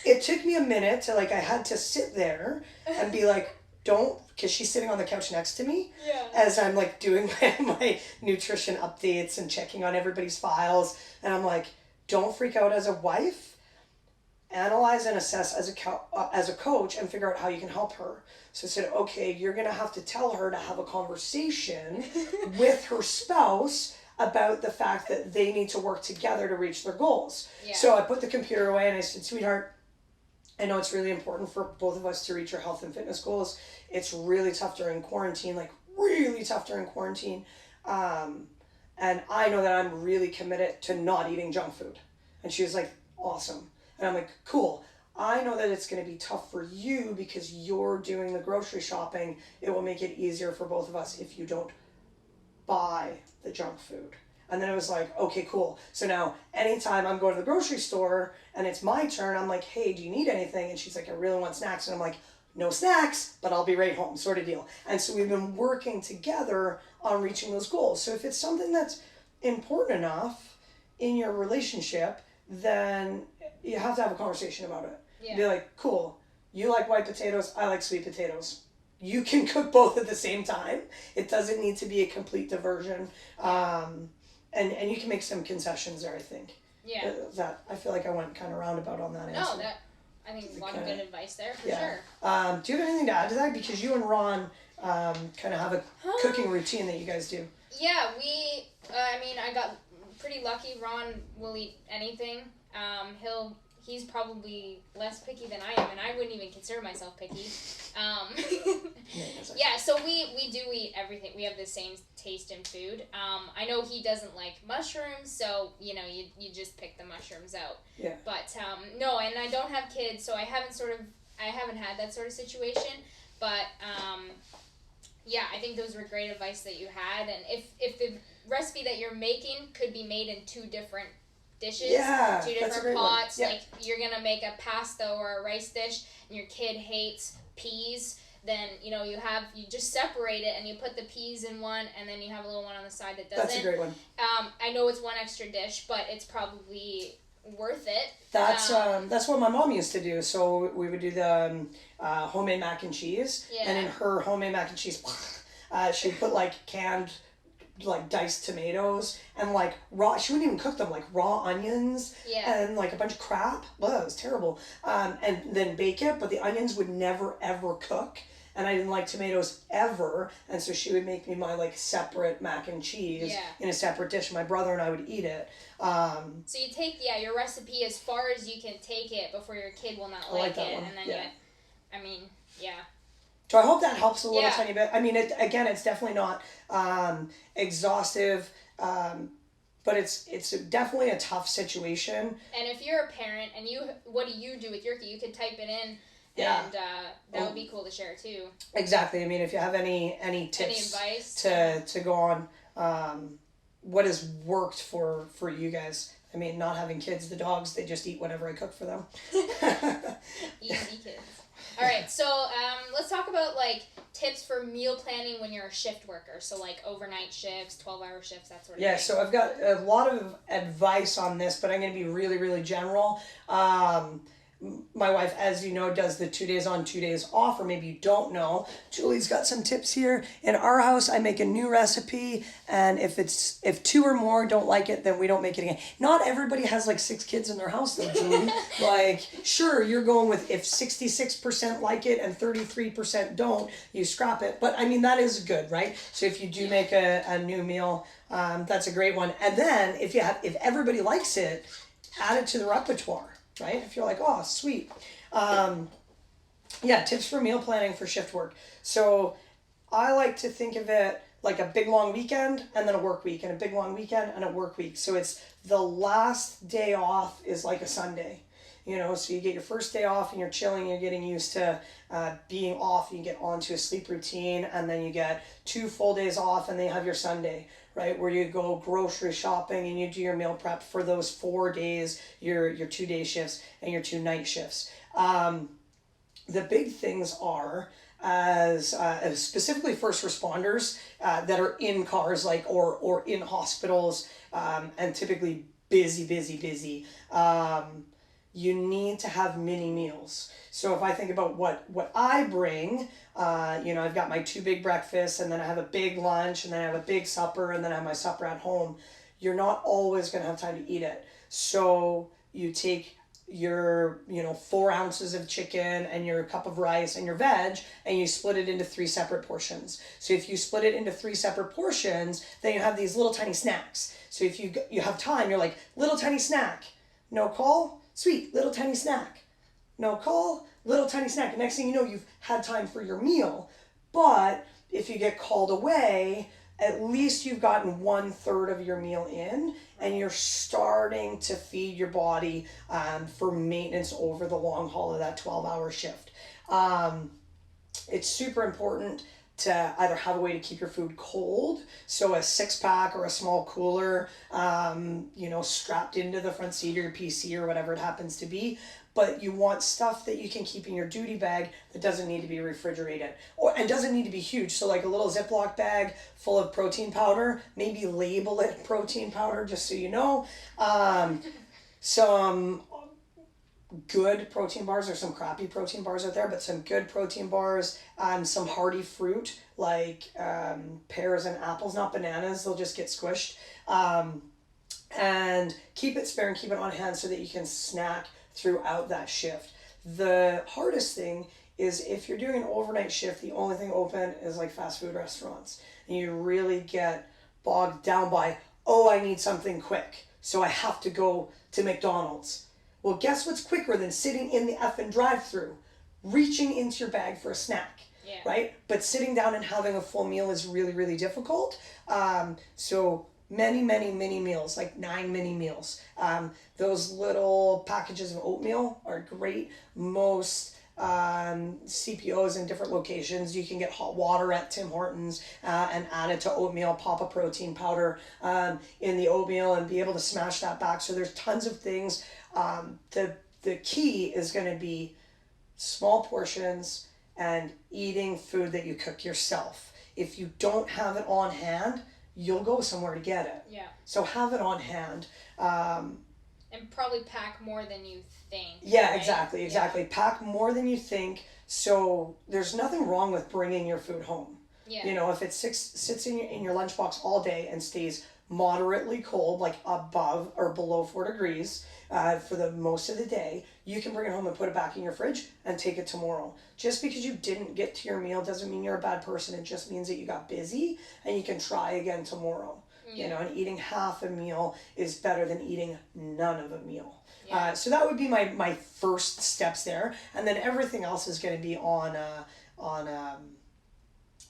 it took me a minute to I had to sit there and be like, because she's sitting on the couch next to me as I'm doing my nutrition updates and checking on everybody's files. And I'm like, don't freak out as a wife. Analyze and assess as a coach and figure out how you can help her. So I said, okay, you're going to have to tell her to have a conversation with her spouse about the fact that they need to work together to reach their goals. Yeah. So I put the computer away and I said, sweetheart, I know it's really important for both of us to reach our health and fitness goals. It's really tough during quarantine, really tough during quarantine. And I know that I'm really committed to not eating junk food. And she was like, awesome. And I'm like, cool. I know that it's going to be tough for you because you're doing the grocery shopping. It will make it easier for both of us if you don't buy the junk food. And then it was like, okay, cool. So now anytime I'm going to the grocery store and it's my turn, I'm like, hey, do you need anything? And she's like, I really want snacks. And I'm like, no snacks, but I'll be right home, sort of deal. And so we've been working together on reaching those goals. So if it's something that's important enough in your relationship, then you have to have a conversation about it. Yeah. Be like, cool, you like white potatoes, I like sweet potatoes. You can cook both at the same time. It doesn't need to be a complete diversion. And you can make some concessions there, I think. Yeah. That I feel like I went kind of roundabout on that answer. No, I think a lot of good advice there, for sure. Do you have anything to add to that? Because you and Ron kind of have a cooking routine that you guys do. Yeah, I got pretty lucky. Ron will eat anything. He's probably less picky than I am, and I wouldn't even consider myself picky. Yeah, so we do eat everything. We have the same taste in food. I know he doesn't like mushrooms, so you just pick the mushrooms out. Yeah. But no, and I don't have kids, so I haven't had that sort of situation. But yeah, I think those were great advice that you had, and if the recipe that you're making could be made in two different dishes, two different pots, you're gonna make a pasta or a rice dish and your kid hates peas, then you just separate it and you put the peas in one and then you have a little one on the side that doesn't. That's a great one. I know it's one extra dish, but it's probably worth it. That's what my mom used to do. So we would do the homemade mac and cheese, and in her homemade mac and cheese she'd put canned diced tomatoes and raw, she wouldn't even cook them, raw onions and a bunch of crap. Well, it was terrible. And then bake it, but the onions would never ever cook, and I didn't like tomatoes ever, and so she would make me my separate mac and cheese in a separate dish. My brother and I would eat it. So you take your recipe as far as you can take it before your kid will not like it, one. And then So I hope that helps a little tiny bit. I mean, it's definitely not exhaustive, but it's definitely a tough situation. And if you're a parent and what do you do with your kid? You could type it in, and that would be cool to share too. Exactly. I mean, if you have any tips, any advice to go on, what has worked for you guys? I mean, not having kids, the dogs, they just eat whatever I cook for them. Easy kids. All right, so let's talk about tips for meal planning when you're a shift worker. So overnight shifts, 12-hour shifts, that sort of thing. Yeah, so I've got a lot of advice on this, but I'm going to be really, really general. My wife, as you know, does the 2 days on, 2 days off, or maybe you don't know. Julie's got some tips here. In our house, I make a new recipe, and if two or more don't like it, then we don't make it again. Not everybody has 6 kids in their house though, Julie. Sure, you're going with if 66% like it and 33% don't, you scrap it. But I mean, that is good, right? So if you do make a new meal, that's a great one. And then if everybody likes it, add it to the repertoire. Right? If you're oh, sweet. Tips for meal planning for shift work. So I like to think of it like a big long weekend and then a work week, and a big long weekend and a work week. So it's the last day off is like a Sunday. So you get your first day off and you're chilling, you're getting used to being off, you get onto a sleep routine, and then you get 2 full days off and then you have your Sunday, right? Where you go grocery shopping and you do your meal prep for those 4 days, your 2-day shifts and your 2 night shifts. The big things are as specifically first responders that are in cars, like or in hospitals, and typically busy. You need to have mini meals. So if I think about what I bring, I've got my 2 big breakfasts, and then I have a big lunch, and then I have a big supper, and then I have my supper at home. You're not always going to have time to eat it. So you take your 4 ounces of chicken and your cup of rice and your veg, and you split it into 3 separate portions. So if you split it into 3 separate portions, then you have these little tiny snacks. So if you have time, you're like, little tiny snack, no call, sweet, little tiny snack, no call, little tiny snack. And next thing you know, you've had time for your meal. But if you get called away, at least you've gotten 1/3 of your meal in, and you're starting to feed your body for maintenance over the long haul of that 12-hour shift. It's super important to either have a way to keep your food cold, so a 6-pack or a small cooler, strapped into the front seat of your PC or whatever it happens to be. But you want stuff that you can keep in your duty bag that doesn't need to be refrigerated, and doesn't need to be huge. So like a little Ziploc bag full of protein powder, maybe label it protein powder just so you know. Some good protein bars, or some crappy protein bars out there, but some good protein bars, some hearty fruit like pears and apples, not bananas, they'll just get squished. And keep it spare and keep it on hand so that you can snack throughout that shift. The hardest thing is if you're doing an overnight shift, the only thing open is like fast food restaurants, and you really get bogged down by, I need something quick, so I have to go to McDonald's. Well, guess what's quicker than sitting in the effing drive-thru, reaching into your bag for a snack, right? But sitting down and having a full meal is really, really difficult. So many mini meals, like 9 mini meals. Those little packages of oatmeal are great. Most CPOs in different locations, you can get hot water at Tim Hortons and add it to oatmeal, pop a protein powder in the oatmeal, and be able to smash that back. So there's tons of things. The key is going to be small portions and eating food that you cook yourself. If you don't have it on hand, you'll go somewhere to get it. Yeah. So have it on hand. And probably pack more than you think. Yeah, right? exactly. Yeah. Pack more than you think. So there's nothing wrong with bringing your food home. Yeah. If it sits in your lunchbox all day and stays moderately cold, like above or below 4 degrees for the most of the day, you can bring it home and put it back in your fridge and take it tomorrow. Just because you didn't get to your meal doesn't mean you're a bad person. It just means that you got busy, and you can try again tomorrow. Yeah. And eating half a meal is better than eating none of a meal. Yeah. So that would be my first steps there, and then everything else is going to be on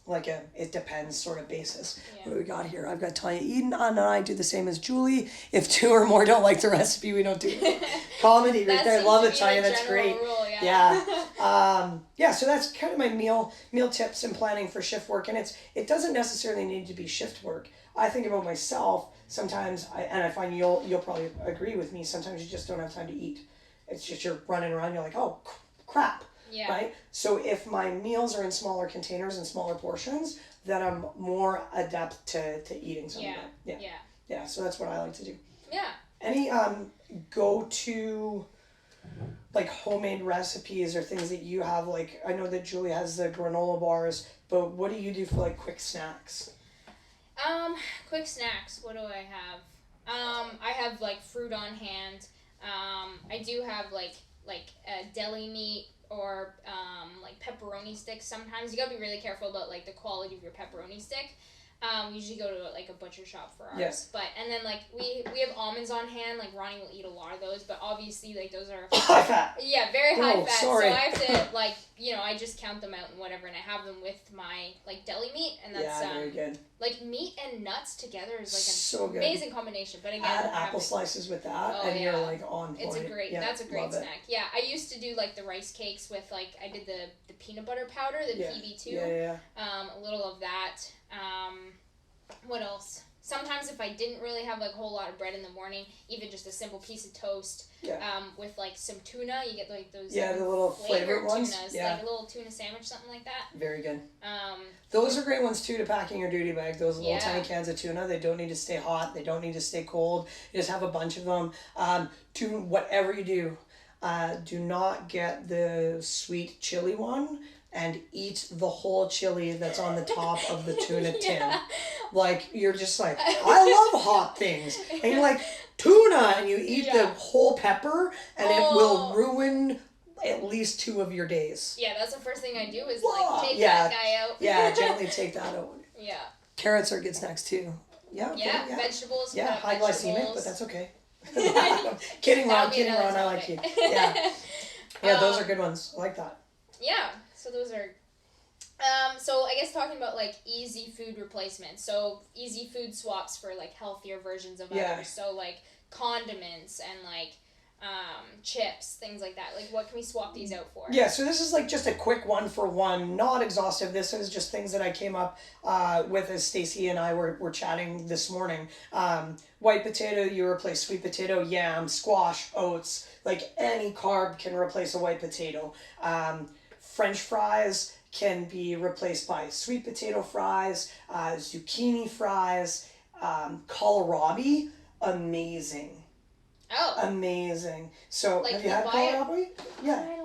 like a it depends sort of basis. Yeah. What do we got here? I've got Tanya Eden, and I do the same as Julie. If 2 or more don't like the recipe, we don't do it. Comedy right there. Love it, Tanya. That's great. Rule, yeah. So that's kind of my meal tips and planning for shift work, and it doesn't necessarily need to be shift work. I think about myself sometimes, I find you'll probably agree with me. Sometimes you just don't have time to eat. It's just you're running around. You're like, oh crap. Yeah. Right? So if my meals are in smaller containers and smaller portions, then I'm more adept to eating some of it. Yeah. So that's what I like to do. Yeah. Any go-to like homemade recipes or things that you have? Like, I know that Julie has the granola bars, but what do you do for like quick snacks? Quick snacks. What do I have? I have like fruit on hand. I do have like deli meat or like pepperoni sticks. Sometimes you gotta be really careful about like the quality of your pepperoni stick. We usually go to like a butcher shop for ours. Yes. But and then like we have almonds on hand. Like Ronnie will eat a lot of those, but obviously like those are high fat. Yeah, very high fat. Sorry. So I have to like I just count them out and whatever, and I have them with my like deli meat, and that's very good. Like meat and nuts together is so like an amazing combination. But again, add apple slices with that, and you're like on point. It's that's a great snack. Yeah, I used to do like the rice cakes with like I did the peanut butter powder, the PB2. Yeah. A little of that. What else? sometimes if I didn't really have like a whole lot of bread in the morning, even just a simple piece of toast, with like some tuna, you get like those the little flavored ones, tunas, like a little tuna sandwich, something like that. Very good. Those are great ones too to pack in your duty bag. Those little tiny cans of tuna. They don't need to stay hot. They don't need to stay cold. You just have a bunch of them. Do whatever you do. Do not get the sweet chili one and eat the whole chili that's on the top of the tuna tin. Like, you're just like, I love hot things. And you're like, tuna, and you eat the whole pepper, and it will ruin at least 2 of your days. Yeah, that's the first thing I do is like take that guy out. Gently take that out. Yeah. Carrots are good snacks too. Yeah, vegetables. Yeah, high glycemic, but that's okay. Kidding, Ron. I like you. Yeah, those are good ones. I like that. Yeah, so those are. So I guess talking about like easy food replacements. So easy food swaps for like healthier versions of others. So like condiments and like chips, things like that. Like, what can we swap these out for? Yeah, so this is like just a quick one for one, not exhaustive. This is just things that I came up with as Stacy and I were chatting this morning. White potato, you replace sweet potato, yam, squash, oats. Like, any carb can replace a white potato. French fries can be replaced by sweet potato fries, zucchini fries, kohlrabi, amazing. Oh. Amazing. So, like, have you had kohlrabi? Yeah.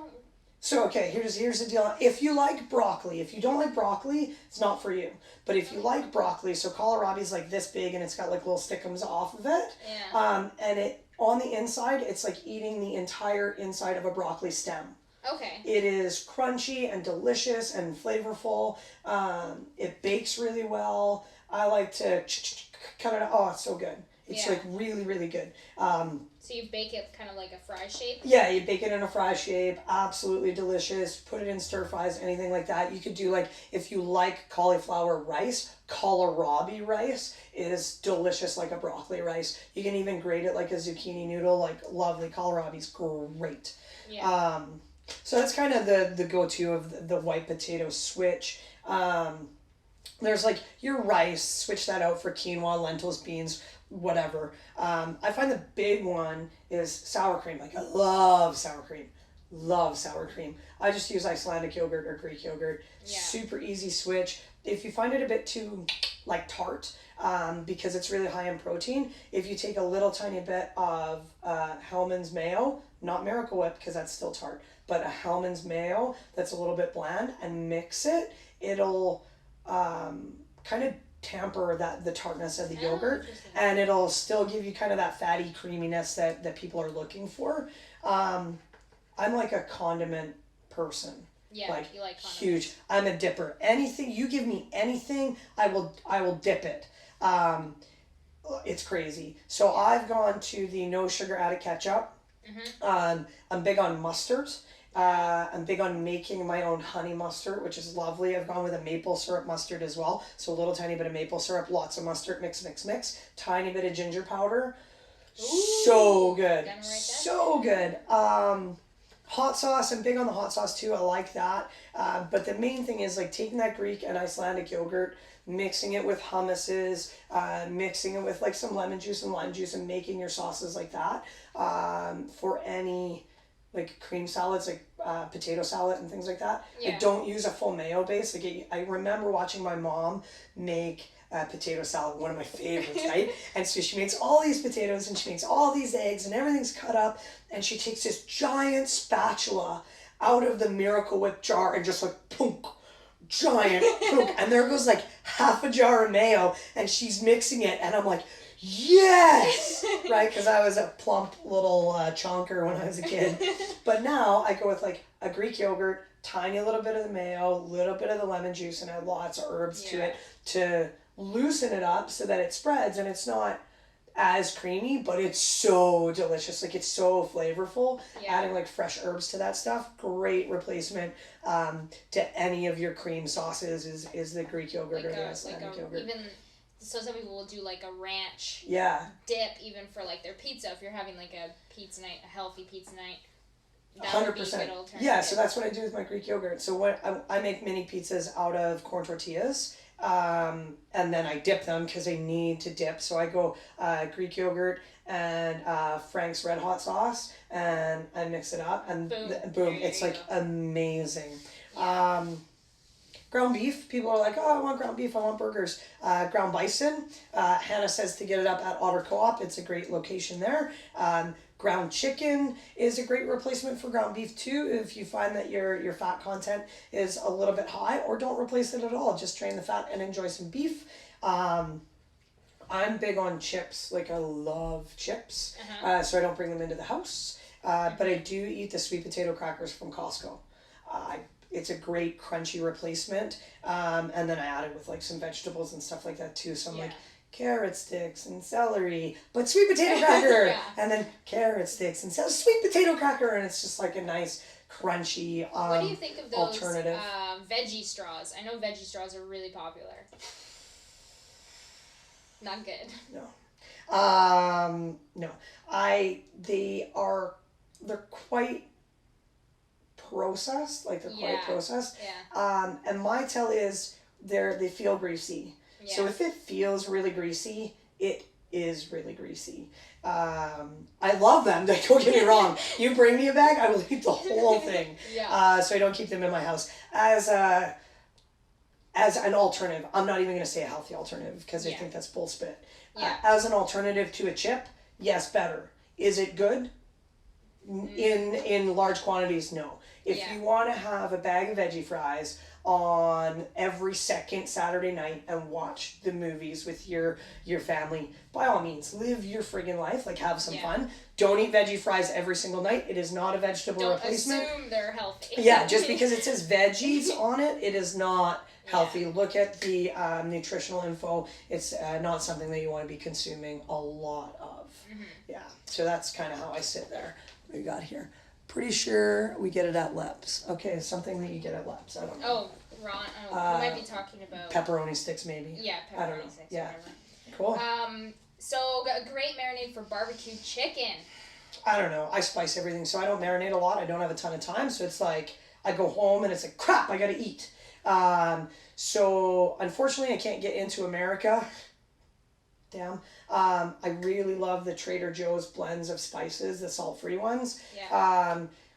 So, okay, here's the deal. If you like broccoli, if you don't like broccoli, it's not for you. But if you like broccoli, so kohlrabi is like this big and it's got like little stickums off of it. Yeah. And it on the inside, it's like eating the entire inside of a broccoli stem. Okay. It is crunchy and delicious and flavorful. It bakes really well. I like to cut it out. Oh, it's so good. It's like really, really good. So you bake it kind of like a fry shape? Yeah, you bake it in a fry shape. Absolutely delicious. Put it in stir fries, anything like that. You could do like, if you like cauliflower rice, kohlrabi rice is delicious like a broccoli rice. You can even grate it like a zucchini noodle. Like, lovely. Kohlrabi's great. Yeah. So that's kind of the go-to of the white potato switch. There's like your rice, switch that out for quinoa, lentils, beans, whatever. I find the big one is sour cream. Like, I love sour cream. Love sour cream. I just use Icelandic yogurt or Greek yogurt. Yeah. Super easy switch. If you find it a bit too like tart, because it's really high in protein, if you take a little tiny bit of Hellmann's mayo, not Miracle Whip because that's still tart, but a Hellmann's mayo that's a little bit bland, and mix it, it'll kind of tamper the tartness of the yogurt, and it'll still give you kind of that fatty creaminess that people are looking for. I'm like a condiment person. Yeah, like, you like condiments. Huge. I'm a dipper. Anything, you give me anything, I will dip it. It's crazy. So I've gone to the no sugar added ketchup. Mm-hmm. I'm big on mustards. I'm big on making my own honey mustard, which is lovely. I've gone with a maple syrup mustard as well. So a little tiny bit of maple syrup, lots of mustard, mix. Tiny bit of ginger powder. Ooh, so good. So good. Hot sauce, I'm big on the hot sauce too. I like that. But the main thing is like taking that Greek and Icelandic yogurt, mixing it with hummuses, mixing it with like some lemon juice and lime juice, and making your sauces like that. For any like cream salads, like potato salad and things like that. Yeah. I don't use a full mayo base. Like, I remember watching my mom make potato salad, one of my favorites, right? And so she makes all these potatoes and she makes all these eggs and everything's cut up, and she takes this giant spatula out of the Miracle Whip jar and just like punk, giant punk, and there goes like half a jar of mayo, and she's mixing it, and I'm like, yes, right? Because I was a plump little chonker when I was a kid. But now I go with like a Greek yogurt, tiny little bit of the mayo, little bit of the lemon juice, and add lots of herbs to it to loosen it up so that it spreads, and it's not as creamy, but it's so delicious. Like, it's so flavorful. Yeah. Adding like fresh herbs to that stuff, great replacement to any of your cream sauces is the Greek yogurt, like, or the Icelandic yogurt. Even so, some people will do like a ranch dip even for like their pizza. If you're having like a pizza night, a healthy pizza night, 100%. Yeah, so that's what I do with my Greek yogurt. So what I make mini pizzas out of corn tortillas, And then I dip them because they need to dip. So I go Greek yogurt and Frank's Red Hot sauce, and I mix it up, and boom, it's like amazing. Yeah. Ground beef, people are like, oh, I want ground beef, I want burgers. Ground bison, Hannah says to get it up at Otter Co-op. It's a great location there. Ground chicken is a great replacement for ground beef too if you find that your fat content is a little bit high, or don't replace it at all. Just drain the fat and enjoy some beef. I'm big on chips. Like, I love chips. So I don't bring them into the house. But I do eat the sweet potato crackers from Costco. It's a great crunchy replacement. And then I add it with like some vegetables and stuff like that too. So I'm like carrot sticks and celery, but sweet potato cracker. And then carrot sticks and sweet potato cracker. And it's just like a nice crunchy what do you think of those alternative. Veggie straws? I know veggie straws are really popular. Not good. No. They're quite processed, like they're quite processed. And my tell is they feel greasy. So if it feels really greasy, it is really greasy. I love them, don't get me wrong. You bring me a bag, I will eat the whole thing. So I don't keep them in my house. As an alternative, I'm not even going to say a healthy alternative because I think that's bullspit. As an alternative to a chip, yes, better. Is it good? In large quantities, no. If you want to have a bag of veggie fries on every second Saturday night and watch the movies with your family, by all means, live your friggin' life. Like, have some fun. Don't eat veggie fries every single night. It is not a vegetable replacement. Don't assume they're healthy. Just because it says veggies on it, it is not healthy. Look at the nutritional info. It's not something that you want to be consuming a lot of. So that's kind of how I sit there. What we got here? Pretty sure we get it at Leps. Okay, something that you get at Leps. I don't know. Oh, Ron. We might be talking about pepperoni sticks, maybe. Yeah, pepperoni sticks. Yeah. Whatever. Cool. So a great marinade for barbecue chicken. I don't know. I spice everything, so I don't marinate a lot. I don't have a ton of time, so it's like I go home and it's like, crap, I gotta eat. So unfortunately, I can't get into America. Damn. I really love the Trader Joe's blends of spices, the salt-free ones.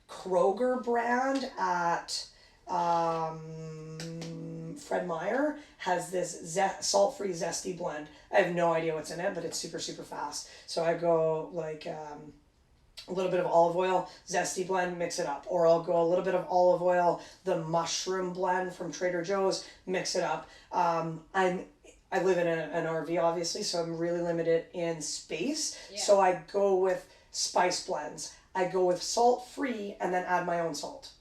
Kroger brand at Fred Meyer has this salt-free zesty blend. I have no idea what's in it, but it's super, super fast. So I go like a little bit of olive oil, zesty blend, mix it up. Or I'll go a little bit of olive oil, the mushroom blend from Trader Joe's, mix it up. I live in an RV, obviously, so I'm really limited in space. So I go with spice blends. I go with salt-free and then add my own salt.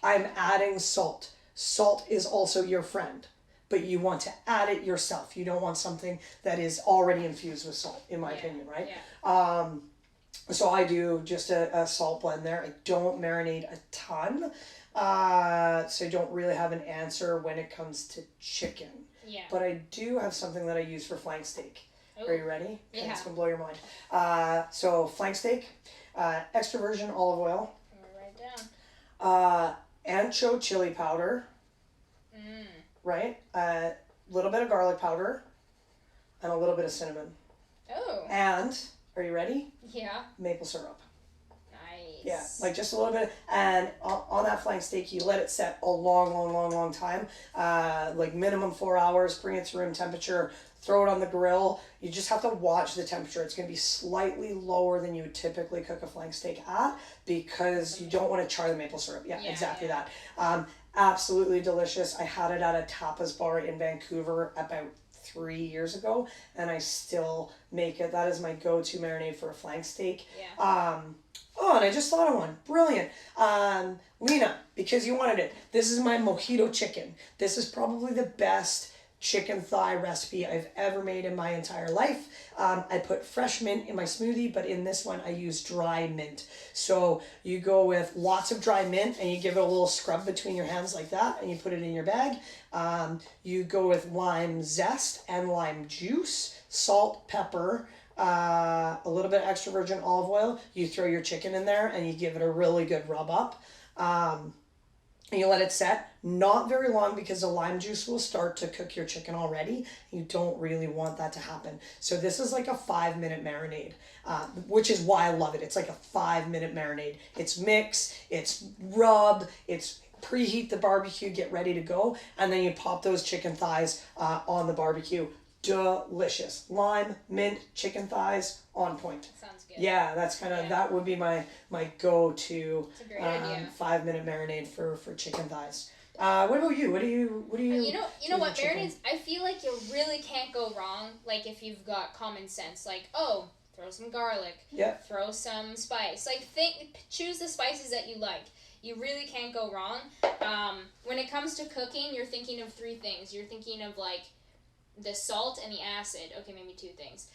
I'm adding salt. Salt is also your friend, but you want to add it yourself. You don't want something that is already infused with salt, in my opinion, right? So I do just a salt blend there. I don't marinate a ton, so I don't really have an answer when it comes to chicken. But I do have something that I use for flank steak. Ooh. Are you ready? Okay, it's going to blow your mind. So flank steak, extra virgin olive oil. Write down. Ancho chili powder. Right? A little bit of garlic powder. And a little bit of cinnamon. Oh. And, are you ready? Yeah. Maple syrup. Nice. Yeah, like just a little bit. And on that flank steak, you let it set a long time. Like minimum 4 hours. Bring it to room temperature. Throw it on the grill. You just have to watch the temperature. It's going to be slightly lower than you would typically cook a flank steak at because you don't want to char the maple syrup. Yeah, exactly that. Absolutely delicious. I had it at a tapas bar in Vancouver about 3 years ago, and I still make it. That is my go-to marinade for a flank steak. Oh, and I just thought of one. Brilliant. Lena, because you wanted it, this is my mojito chicken. This is probably the best chicken thigh recipe I've ever made in my entire life. I put fresh mint in my smoothie, but in this one I use dry mint. So you go with lots of dry mint and you give it a little scrub between your hands like that and you put it in your bag. You go with lime zest and lime juice, salt, pepper, a little bit extra virgin olive oil. You throw your chicken in there and you give it a really good rub up. and you let it set, not very long, because the lime juice will start to cook your chicken already. You don't really want that to happen. So this is like a 5-minute marinade, which is why I love it. It's like a 5-minute marinade. It's mix, it's rub, it's preheat the barbecue, get ready to go, and then you pop those chicken thighs on the barbecue. Delicious. Lime, mint, chicken thighs, on point. Sounds good. Yeah, that's kind of, that would be my go-to It's a great idea. 5-minute marinade for chicken thighs. What about you? What do you You know what, chicken? marinades, I feel like you really can't go wrong, like, if you've got common sense. Like, oh, throw some garlic. Yeah. Throw some spice. Like, choose the spices that you like. You really can't go wrong. When it comes to cooking, you're thinking of 3 things. You're thinking of, like, the salt and the acid. Okay, maybe 2 things.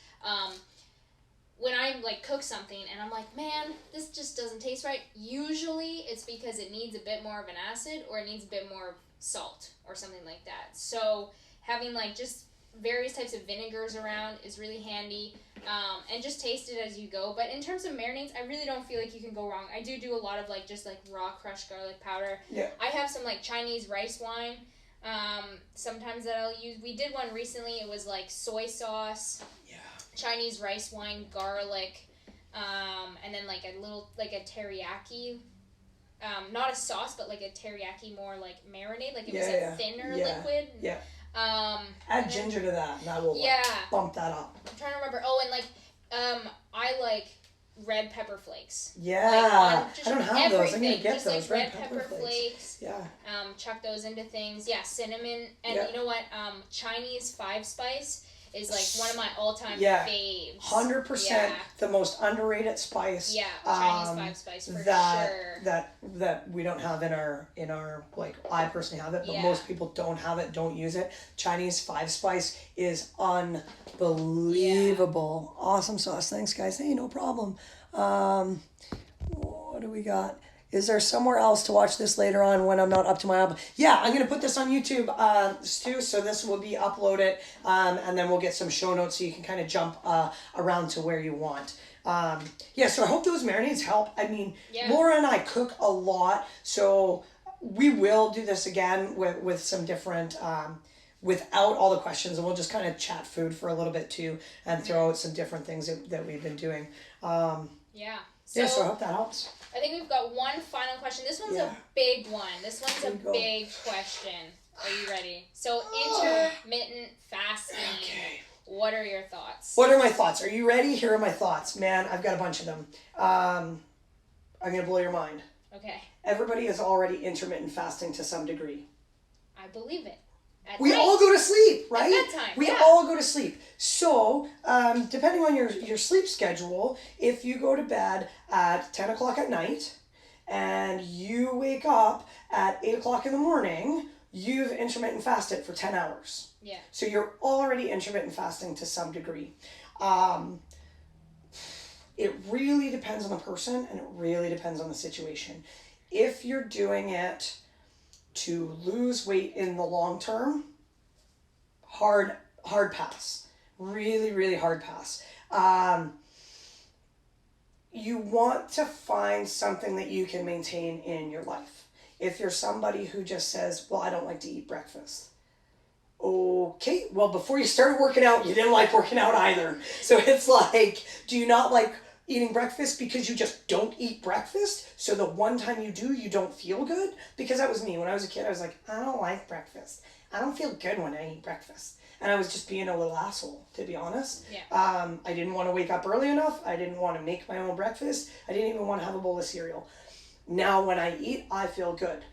When I, like, cook something and I'm like, man, this just doesn't taste right, usually it's because it needs a bit more of an acid or it needs a bit more salt or something like that. So having, like, just various types of vinegars around is really handy, and just taste it as you go. But in terms of marinades, I really don't feel like you can go wrong. I do a lot of, like, just, like, raw crushed garlic powder. Yeah. I have some, like, Chinese rice wine sometimes that I'll use. We did one recently. It was, like, soy sauce, Chinese rice wine, garlic, and then, like, a little, like, a teriyaki, not a sauce, but, like, a teriyaki, more like marinade, like it was a thinner liquid. Yeah. Add ginger to that, and that will bump that up. I'm trying to remember. Oh, and, like, I like red pepper flakes. Yeah. Like, I don't have those. I'm gonna get just those. like red pepper flakes. Yeah. Chuck those into things. Yeah, cinnamon, and you know what? Chinese 5-spice is, like, one of my all-time faves. 100% the most underrated spice. Yeah, Chinese 5-spice for sure. That we don't have in our like, I personally have it, but most people don't have it, don't use it. Chinese 5-spice is unbelievable. Awesome sauce. Thanks, guys. Hey, no problem. What do we got? Is there somewhere else to watch this later on when I'm not up to my album? Yeah, I'm going to put this on YouTube, Stu, so this will be uploaded, and then we'll get some show notes so you can kind of jump around to where you want. So I hope those marinades help. I mean, Laura and I cook a lot, so we will do this again with some different, without all the questions, and we'll just kind of chat food for a little bit too, and throw out some different things that we've been doing. So I hope that helps. I think we've got one final question. This one's a big one. This one's a big question. Are you ready? So, intermittent fasting. Okay. What are your thoughts? What are my thoughts? Are you ready? Here are my thoughts. Man, I've got a bunch of them. I'm going to blow your mind. Okay. Everybody is already intermittent fasting to some degree. I believe it. We all go to sleep, right? At bedtime, we all go to sleep. So, depending on your sleep schedule, if you go to bed at 10 o'clock at night and you wake up at 8 o'clock in the morning, you've intermittent fasted for 10 hours. Yeah. So you're already intermittent fasting to some degree. It really depends on the person, and it really depends on the situation. If you're doing it to lose weight in the long term, hard pass. Really, really hard pass. You want to find something that you can maintain in your life. If you're somebody who just says, well, I don't like to eat breakfast. Okay, well, before you started working out, you didn't like working out either. So it's like, do you not like eating breakfast because you just don't eat breakfast? So the one time you do, you don't feel good? Because that was me. When I was a kid, I was like, I don't like breakfast. I don't feel good when I eat breakfast. And I was just being a little asshole, to be honest. Yeah. I didn't want to wake up early enough. I didn't want to make my own breakfast. I didn't even want to have a bowl of cereal. Now when I eat, I feel good.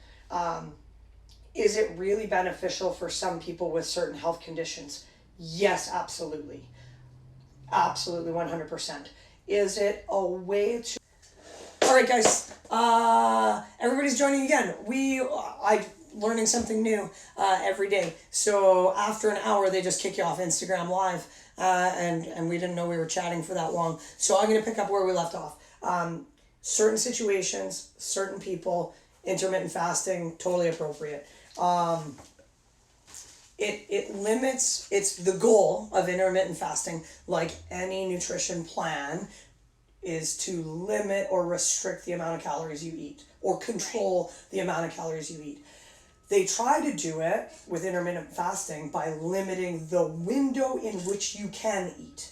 Is it really beneficial for some people with certain health conditions? Yes, absolutely. Absolutely, 100%. Is it a way to... All right, guys. Everybody's joining again. I'm learning something new every day. So after an hour, they just kick you off Instagram Live. And we didn't know we were chatting for that long. So I'm going to pick up where we left off. Certain situations, certain people, intermittent fasting, totally appropriate. It limits, it's the goal of intermittent fasting, like any nutrition plan, is to limit or restrict the amount of calories you eat or control the amount of calories you eat. They try to do it with intermittent fasting by limiting the window in which you can eat.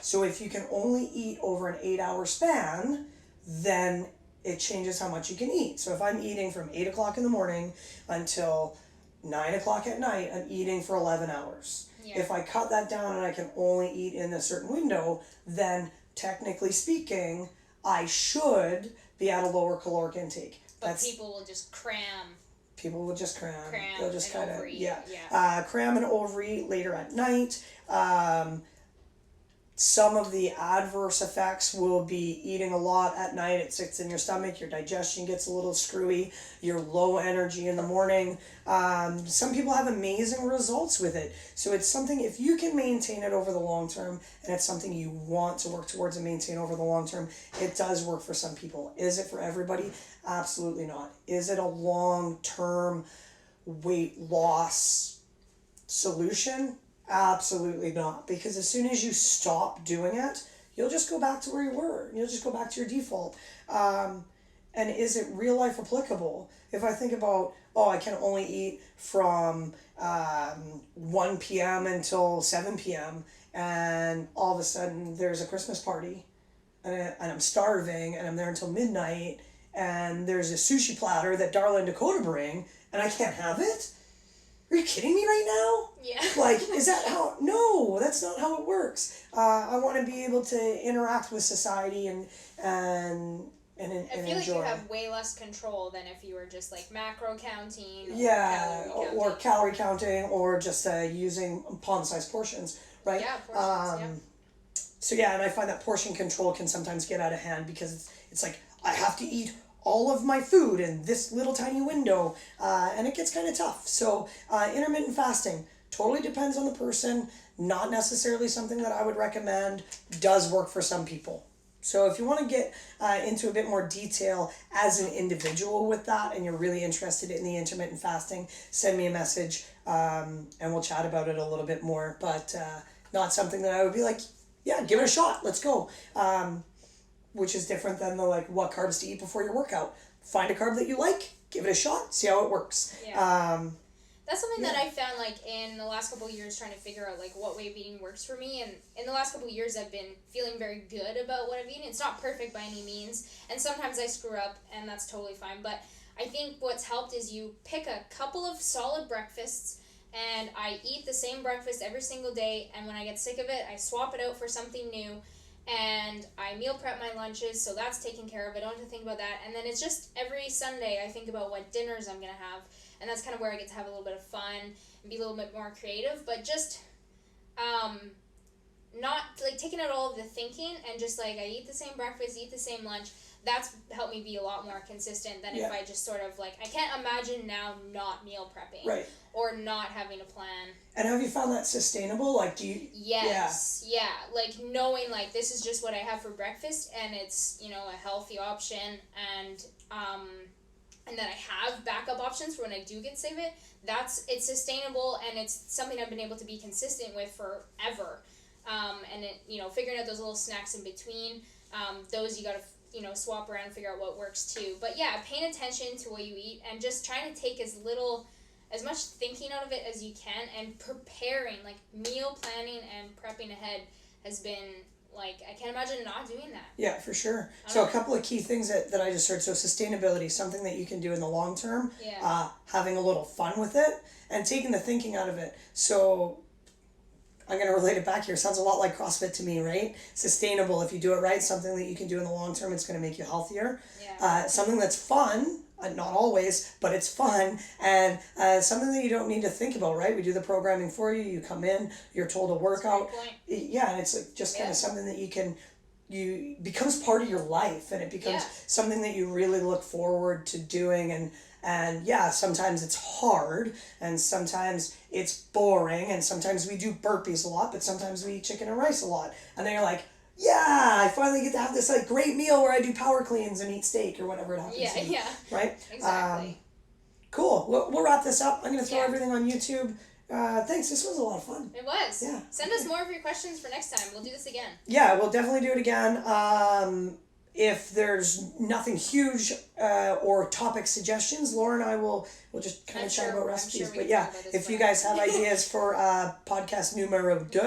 So if you can only eat over an 8-hour span, then it changes how much you can eat. So if I'm eating from 8 o'clock in the morning until 9 o'clock at night, I'm eating for 11 hours. Yeah. If I cut that down and I can only eat in a certain window, then technically speaking, I should be at a lower caloric intake. But people will just cram. People will just cram. They'll just kind of cram and overeat later at night. Some of the adverse effects will be eating a lot at night. It sits in your stomach. Your digestion gets a little screwy. You're low energy in the morning. Some people have amazing results with it. So it's something, if you can maintain it over the long term, and it's something you want to work towards and maintain over the long term, it does work for some people. Is it for everybody? Absolutely not. Is it a long-term weight loss solution? Absolutely not, because as soon as you stop doing it, you'll just go back to where you were. You'll just go back to your default. And is it real life applicable? If I think about, I can only eat from 1 p.m. until 7 p.m. and all of a sudden there's a Christmas party and I'm starving and I'm there until midnight and there's a sushi platter that Darla and Dakota bring and I can't have it? Are you kidding me right now? Yeah. Like, is that how? No, that's not how it works. I want to be able to interact with society and I feel like you have way less control than if you were just like macro counting. Or calorie counting, or just using palm-sized portions, right? Yeah, portions. So and I find that portion control can sometimes get out of hand because it's like I have to eat all of my food in this little tiny window, and it gets kind of tough. So intermittent fasting totally depends on the person, not necessarily something that I would recommend, does work for some people. So if you want to get into a bit more detail as an individual with that and you're really interested in the intermittent fasting, send me a message and we'll chat about it a little bit more, but not something that I would be like, yeah, give it a shot, let's go. Which is different than the what carbs to eat before your workout. Find a carb that you like, give it a shot, see how it works. Yeah. That's something that I found in the last couple of years trying to figure out what way of eating works for me. And in the last couple of years I've been feeling very good about what I'm eating. It's not perfect by any means. And sometimes I screw up and that's totally fine. But I think what's helped is you pick a couple of solid breakfasts and I eat the same breakfast every single day. And when I get sick of it, I swap it out for something new. And I meal prep my lunches, so that's taken care of. I don't have to think about that. And then it's just every Sunday I think about what dinners I'm going to have. And that's kind of where I get to have a little bit of fun and be a little bit more creative. But just not taking out all of the thinking and just I eat the same breakfast, eat the same lunch. That's helped me be a lot more consistent than if I just sort of I can't imagine now not meal prepping. Right. Or not having a plan. And have you found that sustainable? Do you... Yes. Yeah. Knowing this is just what I have for breakfast and it's, a healthy option and that I have backup options for when I do get sick of it. It's sustainable and it's something I've been able to be consistent with forever. And it, figuring out those little snacks in between, those you gotta, swap around and figure out what works too. But yeah, paying attention to what you eat and just trying to take as much thinking out of it as you can and preparing, meal planning and prepping ahead has been, I can't imagine not doing that. Yeah, for sure. So a couple of key things that I just heard. So sustainability, something that you can do in the long term, having a little fun with it and taking the thinking out of it. So I'm going to relate it back here. Sounds a lot like CrossFit to me, right? Sustainable, if you do it right, something that you can do in the long term, it's going to make you healthier. Yeah. Something that's fun. Not always, but it's fun and something that you don't need to think about, right? We do the programming for you. You come in, you're told to work out. Yeah, and it's just kind of something that becomes part of your life and it becomes something that you really look forward to doing and sometimes it's hard and sometimes it's boring and sometimes we do burpees a lot, but sometimes we eat chicken and rice a lot. And then you're like, I finally get to have this great meal where I do power cleans and eat steak or whatever it happens to be. Yeah. Right? Exactly. Cool. We'll wrap this up. I'm going to throw everything on YouTube. Thanks. This was a lot of fun. It was. Yeah. Send us more of your questions for next time. We'll do this again. Yeah, we'll definitely do it again. If there's nothing huge or topic suggestions, Laura and I will just kind of chat about recipes. But yeah, if you guys have ideas for podcast numero 2,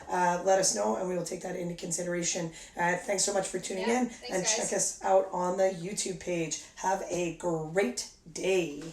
let us know and we will take that into consideration. Thanks so much for tuning in, and guys. check us out on the YouTube page. Have a great day.